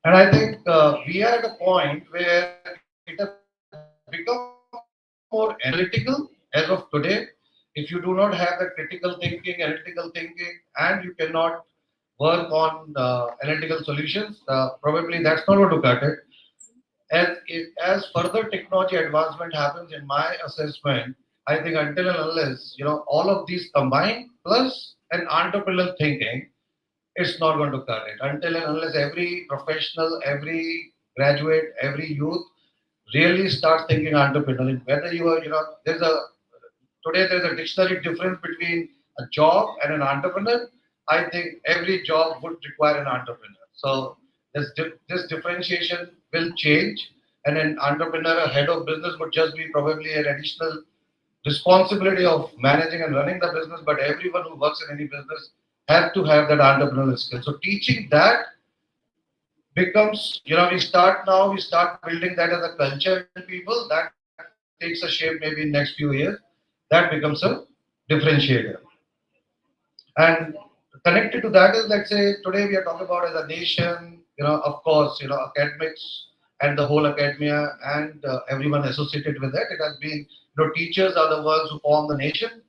And I think we are at a point where it has become more analytical as of today. If you do not have the critical thinking, analytical thinking, and you cannot work on analytical solutions, probably that's not going to cut it. As further technology advancement happens, in my assessment, I think until and unless all of these combined plus an entrepreneurial thinking, it's not going to cut it until and unless every professional, every graduate, every youth really starts thinking entrepreneurial. Whether you are, there's a dictionary difference between a job and an entrepreneur. I think every job would require an entrepreneur. So this differentiation will change, and an entrepreneur, a head of business, would just be probably an additional responsibility of managing and running the business, but everyone who works in any business have to have that entrepreneurial skill. So teaching that becomes, we start building that as a culture in people. That takes a shape maybe in next few years. That becomes a differentiator. And connected to that is, let's say, today we are talking about as a nation, of course, academics and the whole academia and everyone associated with that. It has been, teachers are the ones who form the nation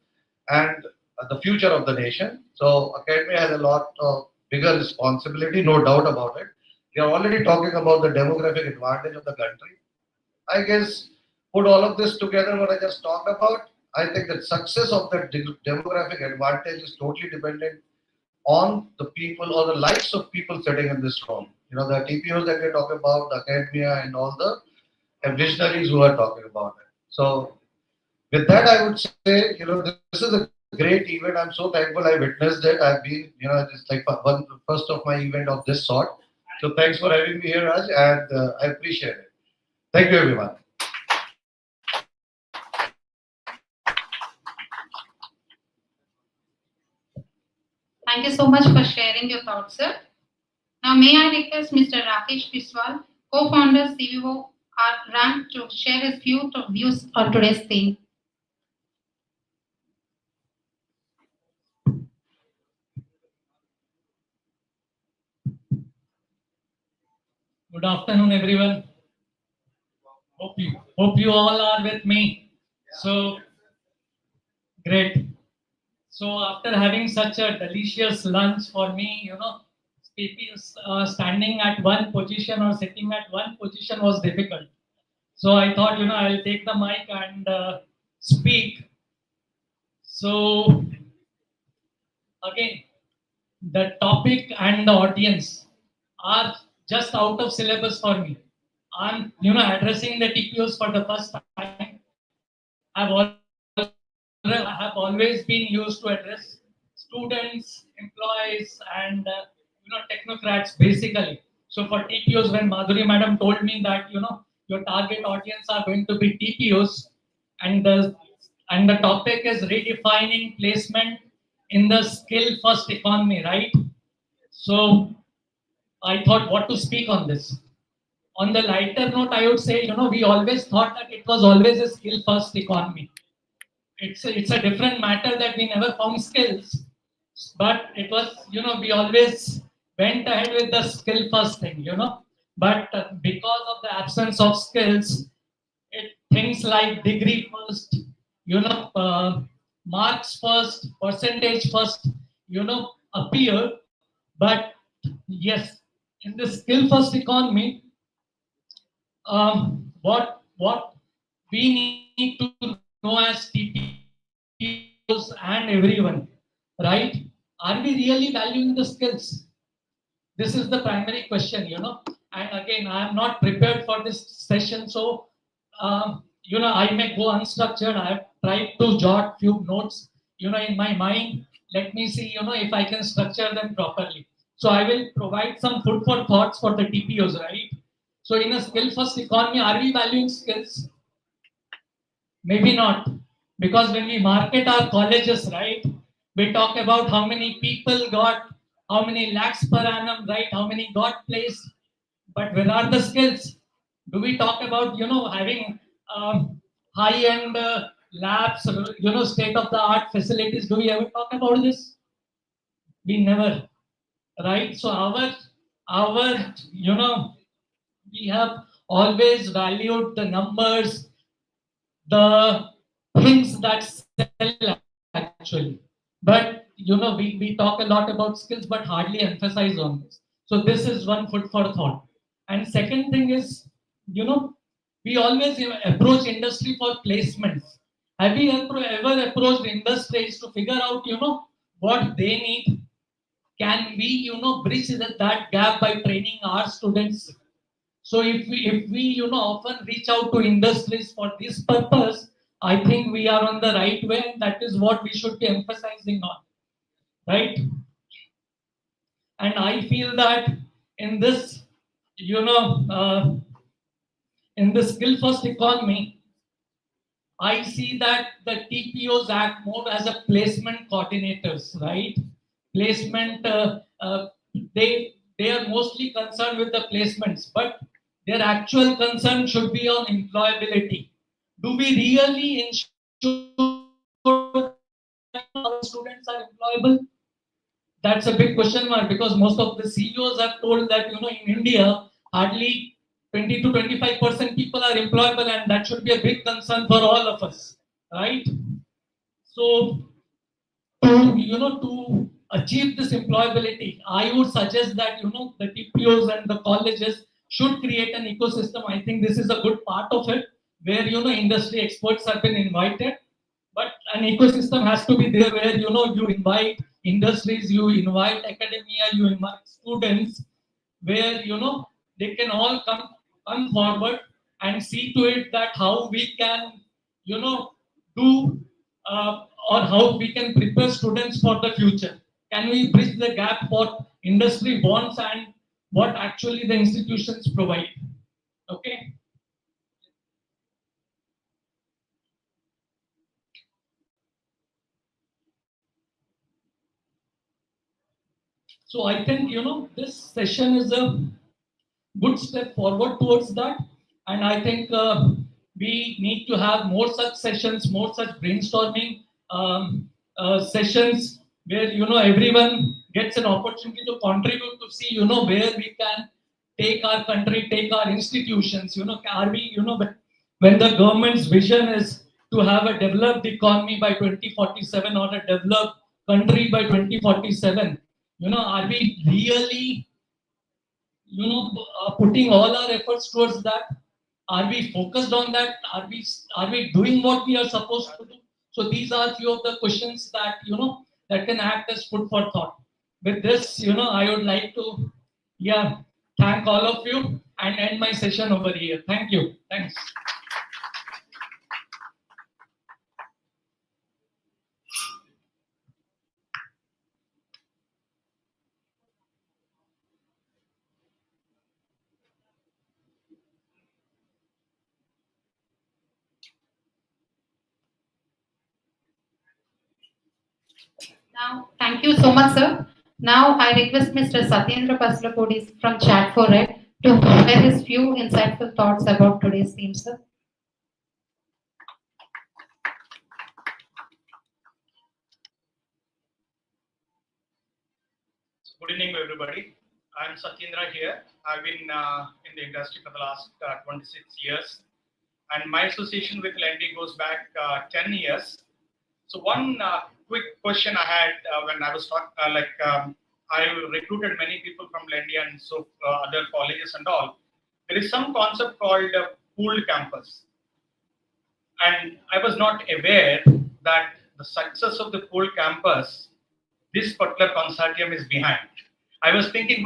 and the future of the nation. So academia has a lot of bigger responsibility, no doubt about it. We are already talking about the demographic advantage of the country. I guess put all of this together, what I just talked about, I think the success of that demographic advantage is totally dependent on the people or the lives of people sitting in this room. You know, the TPOs that we talk about, the academia and all the visionaries who are talking about it. So with that, I would say, you know, this is a great event. I'm so thankful I witnessed it. I've been, you know, it's like first of my event of this sort. So thanks for having me here, Raj, and I appreciate it. Thank you, everyone. Thank you so much for sharing your thoughts, sir. Now, may I request Mr. Rakesh Biswal, co-founder, CVO, RAM, to share his views on today's theme. Good afternoon, everyone. Hope you all are with me. So great. So after having such a delicious lunch for me, you know, standing at one position or sitting at one position was difficult. So I thought, you know, I'll take the mic and speak. So again, the topic and the audience are just out of syllabus for me. I'm, you know, addressing the TPOs for the first time. I have always been used to address students, employees, and you know, technocrats basically. So for TPOs, when Madhuri madam told me that, you know, your target audience are going to be TPOs, and the topic is redefining placement in the skill first economy, right? So I thought what to speak on this. On the lighter note, I would say, you know, we always thought that it was always a skill first economy. It's a different matter that we never found skills, but it was, you know, we always went ahead with the skill first thing, you know. But because of the absence of skills, things like degree first, you know, marks first, percentage first, you know, appear. But yes, in the skill first economy, what we need to know as TPOs and everyone, right? Are we really valuing the skills? This is the primary question, you know. And again, I am not prepared for this session, so you know, I may go unstructured. I have tried to jot few notes, you know, in my mind. Let me see, you know, if I can structure them properly. So I will provide some food for thoughts for the TPOs, right? So in a skill first economy, are we valuing skills? Maybe not. Because when we market our colleges, right, we talk about how many people got, how many lakhs per annum, right, how many got placed. But where are the skills? Do we talk about, you know, having high-end labs, you know, state-of-the-art facilities? Do we ever talk about this? We never, right? So our, you know, we have always valued the numbers, the things that sell actually. But you know, we talk a lot about skills, but hardly emphasize on this. So this is one food for thought. And second thing is, you know, we always approach industry for placements. Have we ever approached industries to figure out, you know, what they need? Can we, you know, bridge that gap by training our students? So if we you know often reach out to industries for this purpose, I think we are on the right way, and that is what we should be emphasizing on, right? And I feel that in this, you know, in the skill first economy, I see that the TPOs act more as a placement coordinators, right? Placement, they are mostly concerned with the placements, but their actual concern should be on employability. Do we really ensure that our students are employable? That's a big question mark, because most of the CEOs have told that, you know, in India, hardly 20 to 25% people are employable, and that should be a big concern for all of us, right? So, to achieve this employability, I would suggest that, you know, the TPOs and the colleges should create an ecosystem. I think this is a good part of it, where, you know, industry experts have been invited, but an ecosystem has to be there where, you know, you invite industries, you invite academia, you invite students, where they can all come forward and see to it that how we can do or how we can prepare students for the future. Can we bridge the gap for industry bonds and what actually the institutions provide? Okay. So I think this session is a good step forward towards that, and I think we need to have more such sessions, more such brainstorming sessions where everyone gets an opportunity to contribute to see where we can take our country, take our institutions. Are we when the government's vision is to have a developed economy by 2047 or a developed country by 2047, are we really putting all our efforts towards that? Are we focused on that? Are we doing what we are supposed to do? So these are few of the questions that that can act as food for thought. With this, I would like to thank all of you and end my session over here. Thank you. Thanks. Now, thank you so much, sir. Now, I request Mr. Satyendra Paslapodis from Chat for Red to share his few insightful thoughts about today's theme, sir. Good evening, everybody. I'm Satyendra here. I've been in the industry for the last 26 years, and my association with Lendi goes back 10 years. So one quick question I had when I was talking, I recruited many people from Lendi and so other colleges and all. There is some concept called pooled campus, and I was not aware that the success of the pooled campus, this particular consortium is behind. I was thinking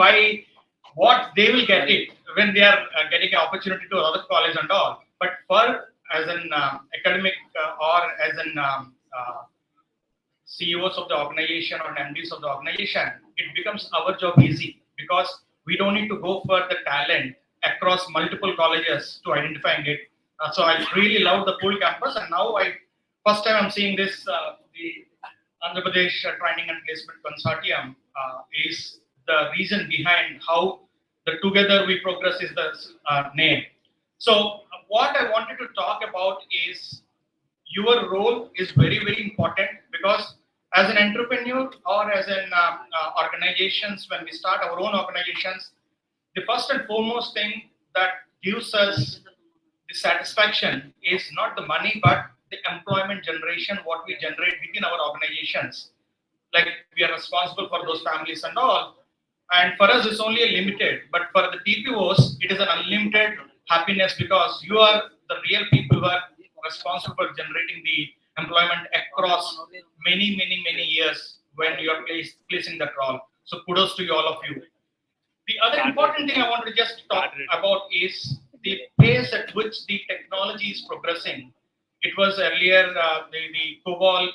what they will get it when they are getting an opportunity to other college and all. But for as an academic or as an CEOs of the organization or MDs of the organization, it becomes our job easy because we don't need to go for the talent across multiple colleges to identify it. So I really love the pool campus, and now first time I'm seeing this the Andhra Pradesh Training and Placement Consortium is the reason behind how the Together We Progress is the name. So what I wanted to talk about is your role is very, very important because as an entrepreneur or as an organizations, when we start our own organizations, the first and foremost thing that gives us the satisfaction is not the money, but the employment generation, what we generate within our organizations. Like we are responsible for those families and all. And for us, it's only a limited, but for the TPOs, it is an unlimited happiness because you are the real people who are responsible for generating the employment across many, many, many years when you are placing that role. So kudos to all of you. The other important thing I want to just talk about is the pace at which the technology is progressing. It was earlier the COBOL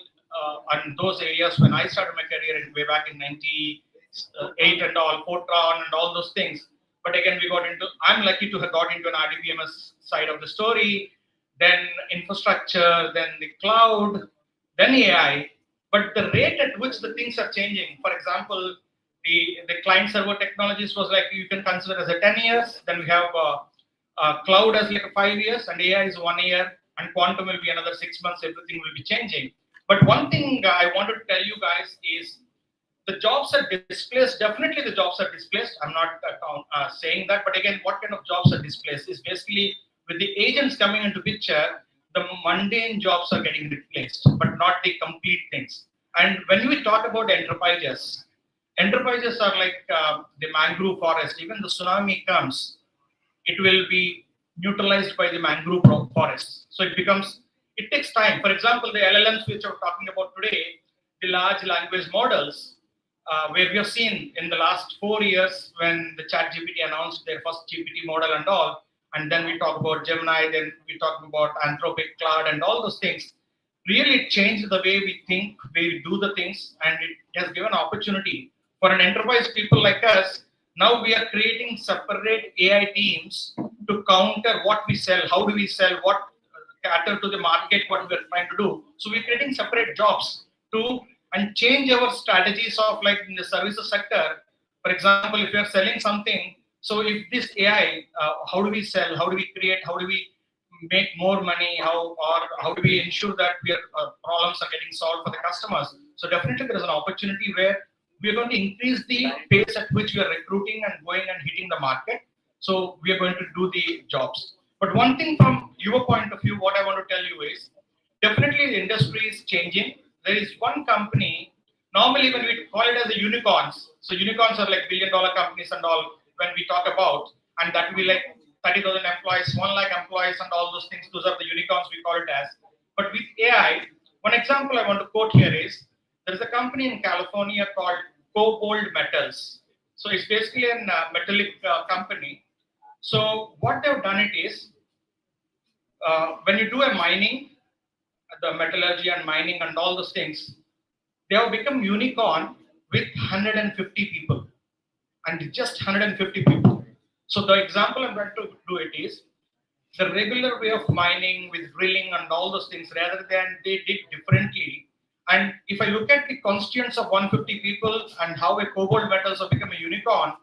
and those areas when I started my career way back in 98 and all, Fortran and all those things. But again, I'm lucky to have got into an RDBMS side of the story, then infrastructure, then the cloud, then AI. But the rate at which the things are changing, for example, the client server technologies was like you can consider as a 10 years, then we have cloud as like 5 years, and AI is 1 year, and quantum will be another 6 months, everything will be changing. But one thing I wanted to tell you guys is the jobs are displaced. Definitely the jobs are displaced. I'm not saying that, but again, what kind of jobs are displaced is basically with the agents coming into picture, the mundane jobs are getting replaced, but not the complete things. And when we talk about enterprises are like the mangrove forest. Even the tsunami comes, it will be neutralized by the mangrove forest. So it takes time. For example, the LLMs which we're talking about today, the large language models, where we have seen in the last 4 years when the ChatGPT announced their first GPT model and all, and then we talk about Gemini, then we talk about Anthropic Cloud and all those things. Really, it changed the way we think, way we do the things, and it has given opportunity for an enterprise people like us. Now we are creating separate AI teams to counter what we sell, how do we sell, what cater to the market, what we are trying to do. So we're creating separate jobs to and change our strategies of like in the services sector. For example, if you are selling something, so if this AI, how do we sell, how do we create, how do we make more money, how do we ensure that our problems are getting solved for the customers. So definitely there is an opportunity where we are going to increase the pace at which we are recruiting and going and hitting the market. So we are going to do the jobs. But one thing from your point of view, what I want to tell you is, definitely the industry is changing. There is one company, normally when we call it as the unicorns, so unicorns are like billion-dollar companies and all when we talk about, and that will be like 30,000 employees, 1 lakh employees and all those things, those are the unicorns we call it as. But with AI, one example I want to quote here is, there is a company in California called Cobalt Metals. So it's basically a metallic company. So what they've done it is, when you do a mining, the metallurgy and mining and all those things, they have become unicorn with 150 people, and just 150 people. So the example I'm going to do it is, the regular way of mining with drilling and all those things, rather than they did differently. And if I look at the constituents of 150 people and how a cobalt metals have become a unicorn,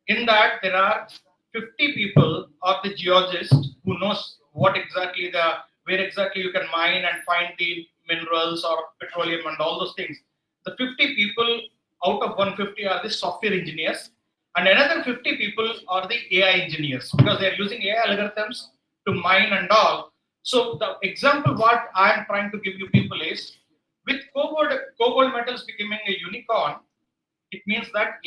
in that there are 50 people of the geologist who knows where exactly you can mine and find the minerals or petroleum and all those things. The 50 people out of 150 are the software engineers, and another 50 people are the AI engineers, because they are using AI algorithms to mine and all. So the example what I am trying to give you people is, with cobalt metals becoming a unicorn, it means that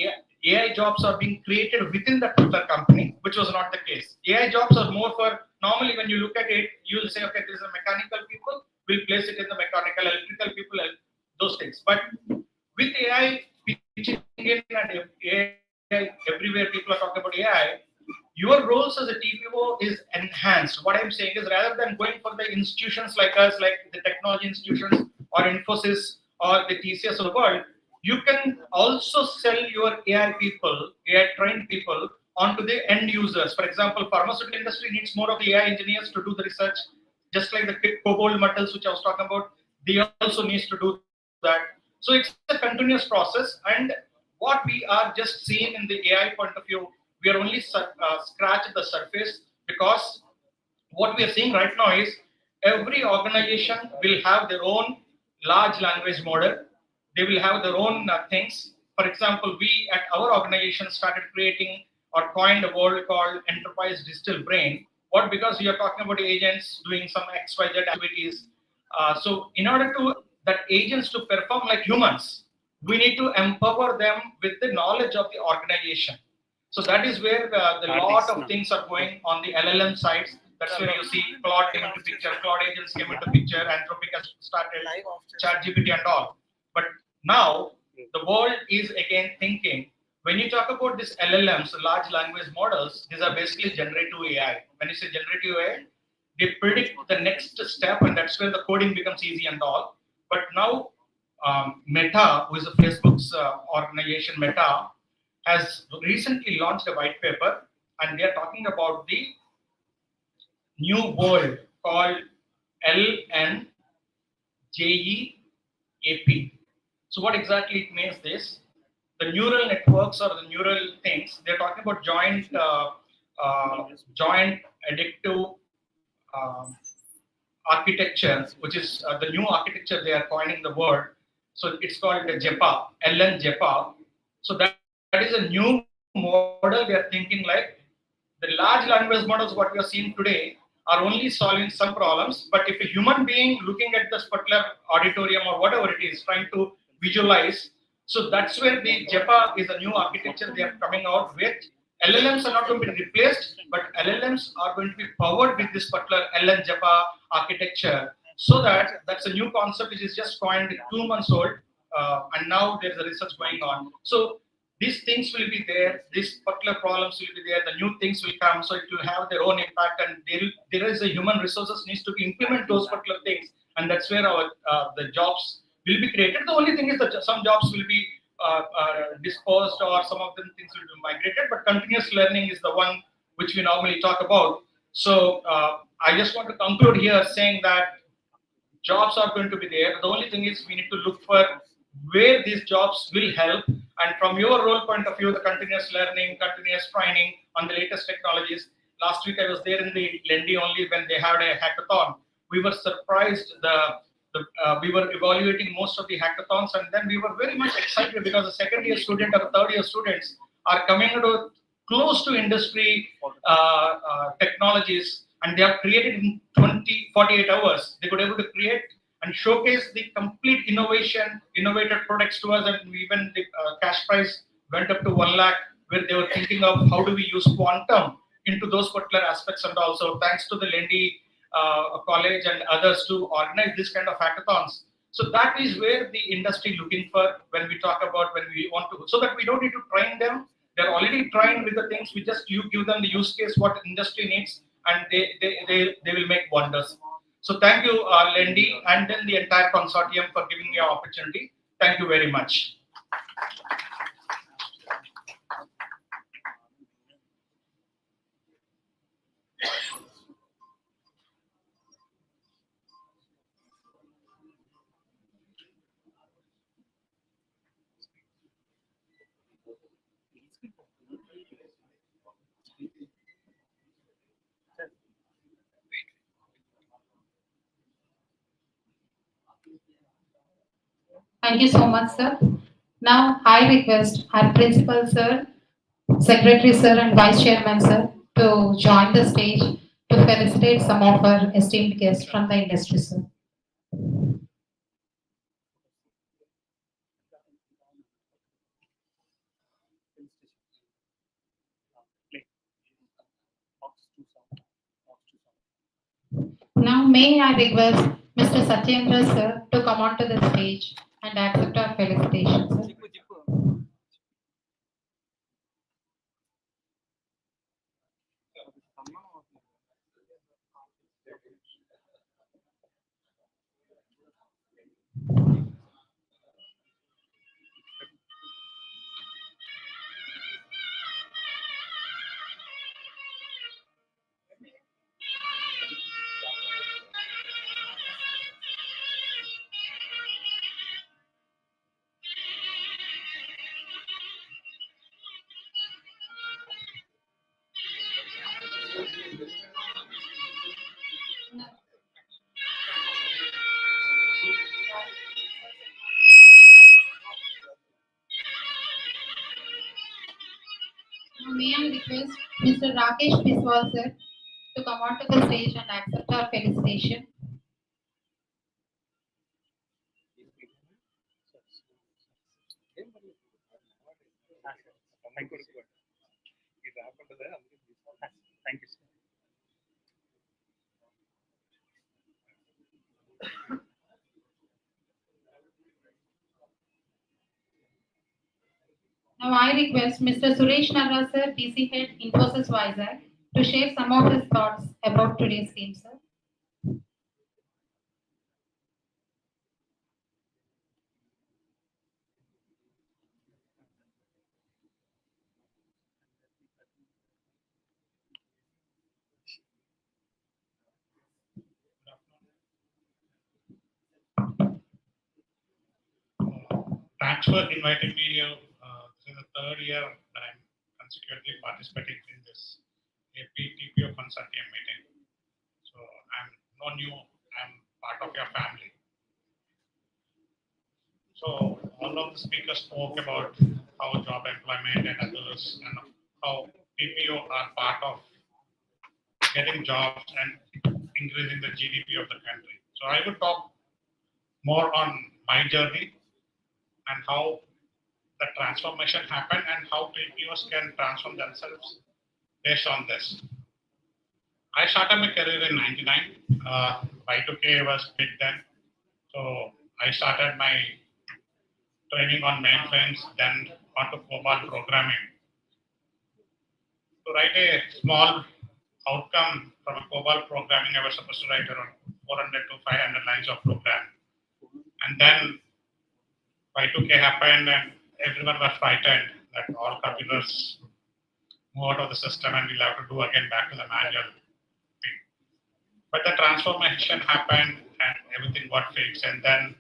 AI jobs are being created within that particular company, which was not the case. AI jobs are more for, normally when you look at it, you will say, okay, there is a mechanical people, we'll place it in the mechanical, electrical people, those things. But with AI pitching in and AI, everywhere people are talking about AI, your roles as a TPO is enhanced. What I'm saying is, rather than going for the institutions like us, like the technology institutions or Infosys or the TCS of the world, you can also sell your AI people, AI trained people onto the end users. For example, pharmaceutical industry needs more of the AI engineers to do the research, just like the cobalt metals which I was talking about, they also needs to do that. So it's a continuous process, and what we are just seeing in the AI point of view, we are only scratched the surface, because what we are seeing right now is every organization will have their own large language model. They will have their own things. For example, we at our organization started creating or coined a word called enterprise digital brain. What? Because we are talking about agents doing some XYZ activities. So in order to that agents to perform like humans, we need to empower them with the knowledge of the organization. So that is where the lot of things are going on the LLM sides. That's where you see Claude came into picture, Claude agents came into picture, Anthropic has started, ChatGPT and all. But now the world is again thinking, when you talk about these LLMs, large language models, these are basically generative AI. When you say generative AI, they predict the next step, and that's where the coding becomes easy and all. But now Meta, who is Facebook's organization, Meta, has recently launched a white paper, and they are talking about the new world called LNJEAP. So what exactly it means is, the neural networks or the neural things, they're talking about joint addictive architecture, which is the new architecture they are coining the word. So it's called the JEPA, LNJEPA. So that is a new model. They are thinking like the large language models what we are seeing today are only solving some problems, but if a human being looking at this particular auditorium or whatever it is trying to visualize, so that's where the JEPA is a new architecture they are coming out with. LLMs are not going to be replaced, but LLMs are going to be powered with this particular LN JEPA architecture. So that's a new concept which is just coined 2 months old. and now there's a research going on. So these things will be there, these particular problems will be there, the new things will come, so it will have their own impact, and there is a human resources needs to be implement those particular things, and that's where our the jobs will be created. The only thing is that some jobs will be disposed, or some of them things will be migrated, but continuous learning is the one which we normally talk about. So I just want to conclude here saying that jobs are going to be there. The only thing is we need to look for where these jobs will help. And from your role point of view, the continuous learning, continuous training on the latest technologies. Last week I was there in the Lendi only when they had a hackathon. We were surprised. We were evaluating most of the hackathons, and then we were very much excited because the second year student or third year students are coming to close to industry technologies, and they have created in 48 hours. They could able to create and showcase the complete innovative products to us, and even the cash prize went up to 1 lakh, where they were thinking of how do we use quantum into those particular aspects. And also thanks to the Lendi college and others to organize this kind of hackathons. So that is where the industry looking for when we talk about, when we want to, so that we don't need to train them. They're already trained with the things. We just you give them the use case what industry needs, and they will make wonders. So thank you, Lendi, and then the entire consortium for giving me an opportunity. Thank you very much. Thank you so much, sir. Now, I request our principal, sir, secretary, sir, and vice chairman, sir, to join the stage to felicitate some of our esteemed guests from the industry, sir. Now, may I request Mr. Satyendra, sir, to come onto the stage and accept our felicitations, sir. Now, may I request Mr. Rakesh Biswal, sir, to come onto the stage and accept our felicitation. Thank you, sir. Now, I request Mr. Suresh Narra, sir, DC Head, Infosys Vizag, to share some of his thoughts about today's theme, sir. Thanks for inviting me here. This is the third year that I'm consecutively participating in this APTPO Consortium meeting. So I'm not new, I'm part of your family. So all of the speakers spoke about how job employment and others, and how PPO are part of getting jobs and increasing the GDP of the country. So I would talk more on my journey and how the transformation happened and how PPOs can transform themselves based on this. I started my career in '99. Y2K was big then. So I started my training on mainframes, then onto COBOL programming. To write a small outcome from a COBOL programming, I was supposed to write around 400 to 500 lines of program. And then Y2K happened and everyone was frightened that all computers move out of the system and we'll have to do again back to the manual thing. But the transformation happened and everything got fixed, and then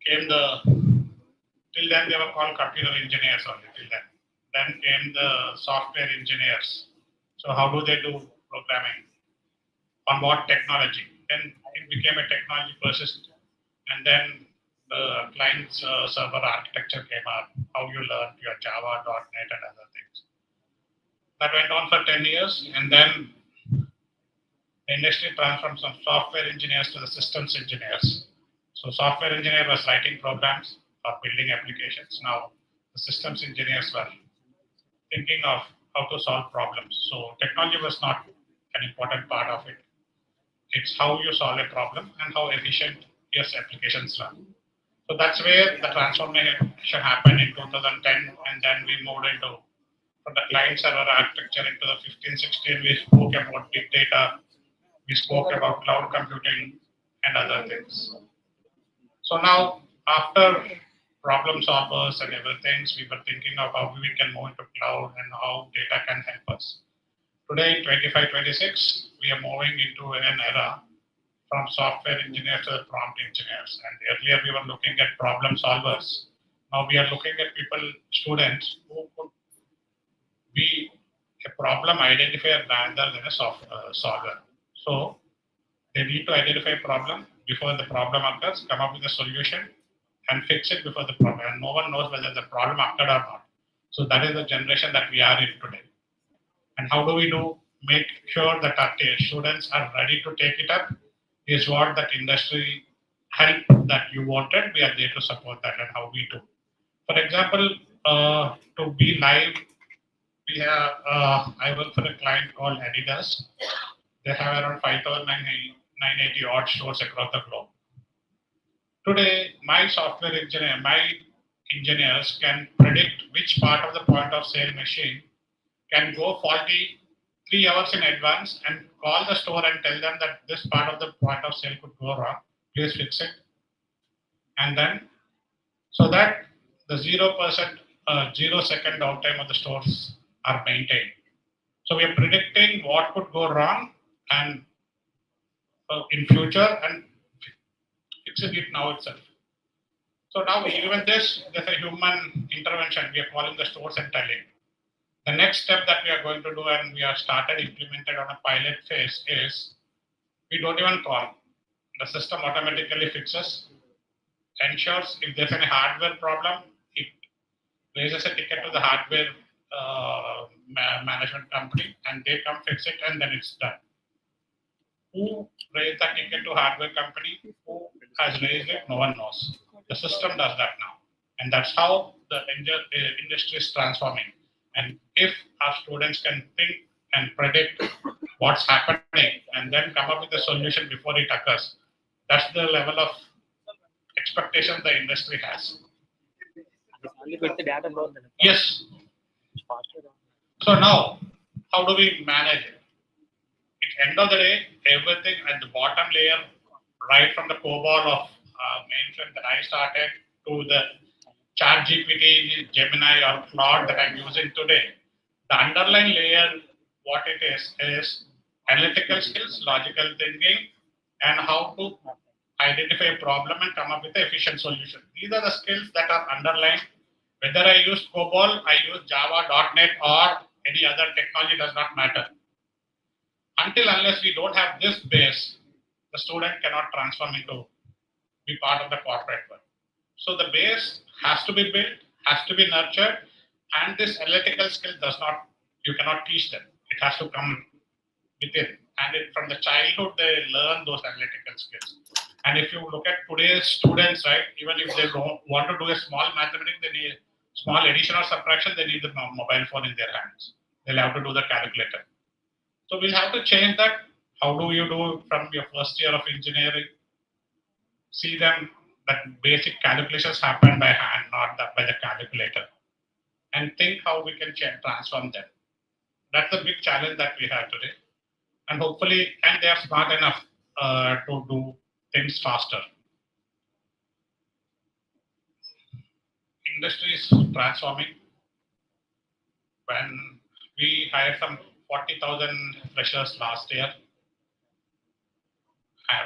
came till then they were called computer engineers only till then. Then came the software engineers. So how do they do programming? On what technology? Then it became a technology persist, and then the client server architecture came up, how you learn your Java, .NET and other things. That went on for 10 years, and then the industry transformed from software engineers to the systems engineers. So software engineer was writing programs or building applications. Now the systems engineers were thinking of how to solve problems. So technology was not an important part of it. It's how you solve a problem and how efficient your applications run. So that's where the transformation happened in 2010, and then we moved into from the client server architecture into the 15, 16. We spoke about big data, we spoke about cloud computing and other things. So now, after problem solvers and everything, we were thinking of how we can move into cloud and how data can help us. Today, in 25-26, we are moving into an era from software engineers to the prompt engineers. And earlier we were looking at problem solvers. Now we are looking at people, students, who could be a problem identifier rather than a solver. So they need to identify a problem before the problem occurs, come up with a solution, and fix it before the problem. And no one knows whether the problem occurred or not. So that is the generation that we are in today. And how do we make sure that our students are ready to take it up is what that industry help that you wanted. We are there to support that, and how we do. For example, to be live, we have, I work for a client called Adidas. They have around 5,980 odd stores across the globe. Today, my engineers can predict which part of the point of sale machine can go faulty 3 hours in advance and call the store and tell them that this part of the point of sale could go wrong. Please fix it. And then, so that the 0%, 0 second downtime of the stores are maintained. So we are predicting what could go wrong and in future and fixing it now itself. So now even this, there's a human intervention. We are calling the stores and telling. The next step that we are going to do, and we have started implemented on a pilot phase, is we don't even call. The system automatically fixes, ensures if there's any hardware problem, it raises a ticket to the hardware management company, and they come fix it, and then it's done. Who raised that ticket to hardware company? Who has raised it? No one knows. The system does that now, and that's how the industry is transforming. And if our students can think and predict what's happening and then come up with a solution before it occurs, that's the level of expectation the industry has. Yes. So now, how do we manage it? At the end of the day, everything at the bottom layer, right from the COBOL of mainframe that I started to the ChatGPT, Gemini, or Claude that I'm using today, the underlying layer, what it is analytical skills, logical thinking, and how to identify a problem and come up with an efficient solution. These are the skills that are underlying. Whether I use COBOL, I use Java, .NET, or any other technology does not matter. Unless we don't have this base, the student cannot transform into be part of the corporate world. So the base has to be built, has to be nurtured, and this analytical skill you cannot teach them. It has to come within. And from the childhood, they learn those analytical skills. And if you look at today's students, right, even if they don't want to do a small mathematics, they need small addition or subtraction, they need the mobile phone in their hands. They'll have to do the calculator. So we'll have to change that. How do you do from your first year of engineering? See them that basic calculations happen by hand, not by the calculator, and think how we can transform them. That's the big challenge that we have today. And hopefully, and they are smart enough to do things faster. Industry is transforming. When we hired some 40,000 freshers last year,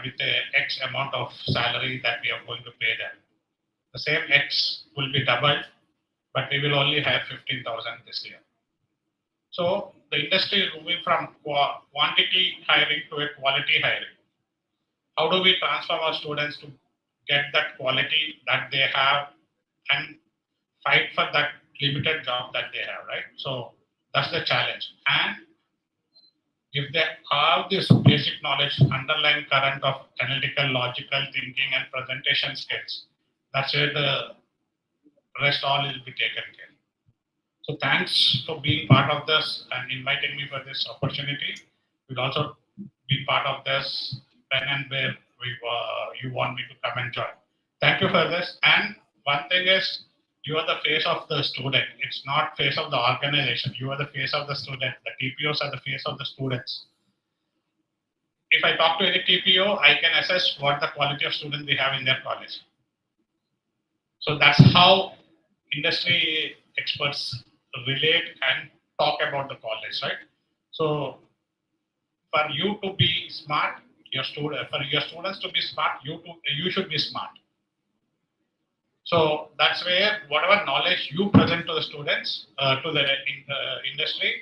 with the X amount of salary that we are going to pay them, the same X will be doubled, but we will only have 15,000 this year. So the industry is moving from quantity hiring to a quality hiring. How do we transform our students to get that quality that they have and fight for that limited job that they have, right? So that's the challenge. And if they have this basic knowledge, underlying current of analytical, logical thinking and presentation skills, that's where the rest all will be taken care. So thanks for being part of this and inviting me for this opportunity. We'll also be part of this when and where you want me to come and join. Thank you for this. And one thing is, you are the face of the student. It's not face of the organization. You are the face of the student. The TPOs are the face of the students. If I talk to any TPO, I can assess what the quality of student we have in their college. So that's how industry experts relate and talk about the college, right? So for you to be smart, for your students to be smart, you should be smart. So that's where whatever knowledge you present to the students, to the industry,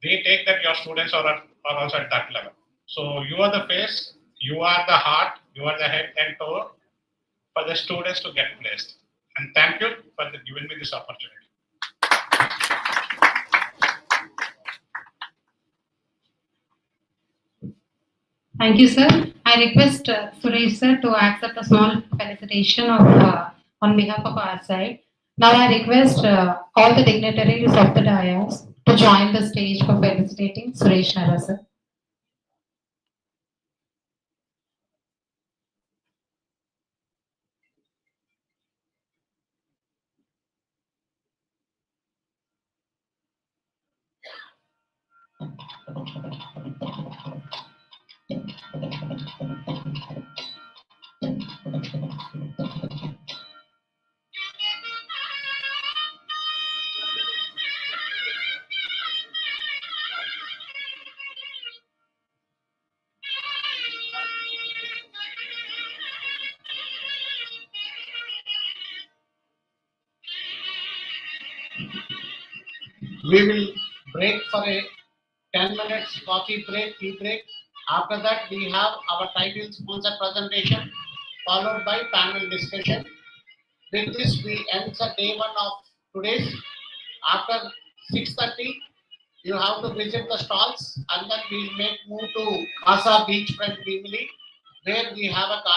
they take that your students are also at that level. So you are the face, you are the heart, you are the head and toe for the students to get placed. And thank you for giving me this opportunity. Thank you, sir. I request Suresh sir to accept a small felicitation on behalf of our side. Now I request all the dignitaries of the dais to join the stage for felicitating Suresh Nara sir. We will break for a 10 minutes coffee break, tea break. After that, we have our title sponsor presentation followed by panel discussion. With this, we end the day one of today's. After 6:30, you have to visit the stalls and then we'll move to Casa Beachfront Bimili, where we have a gala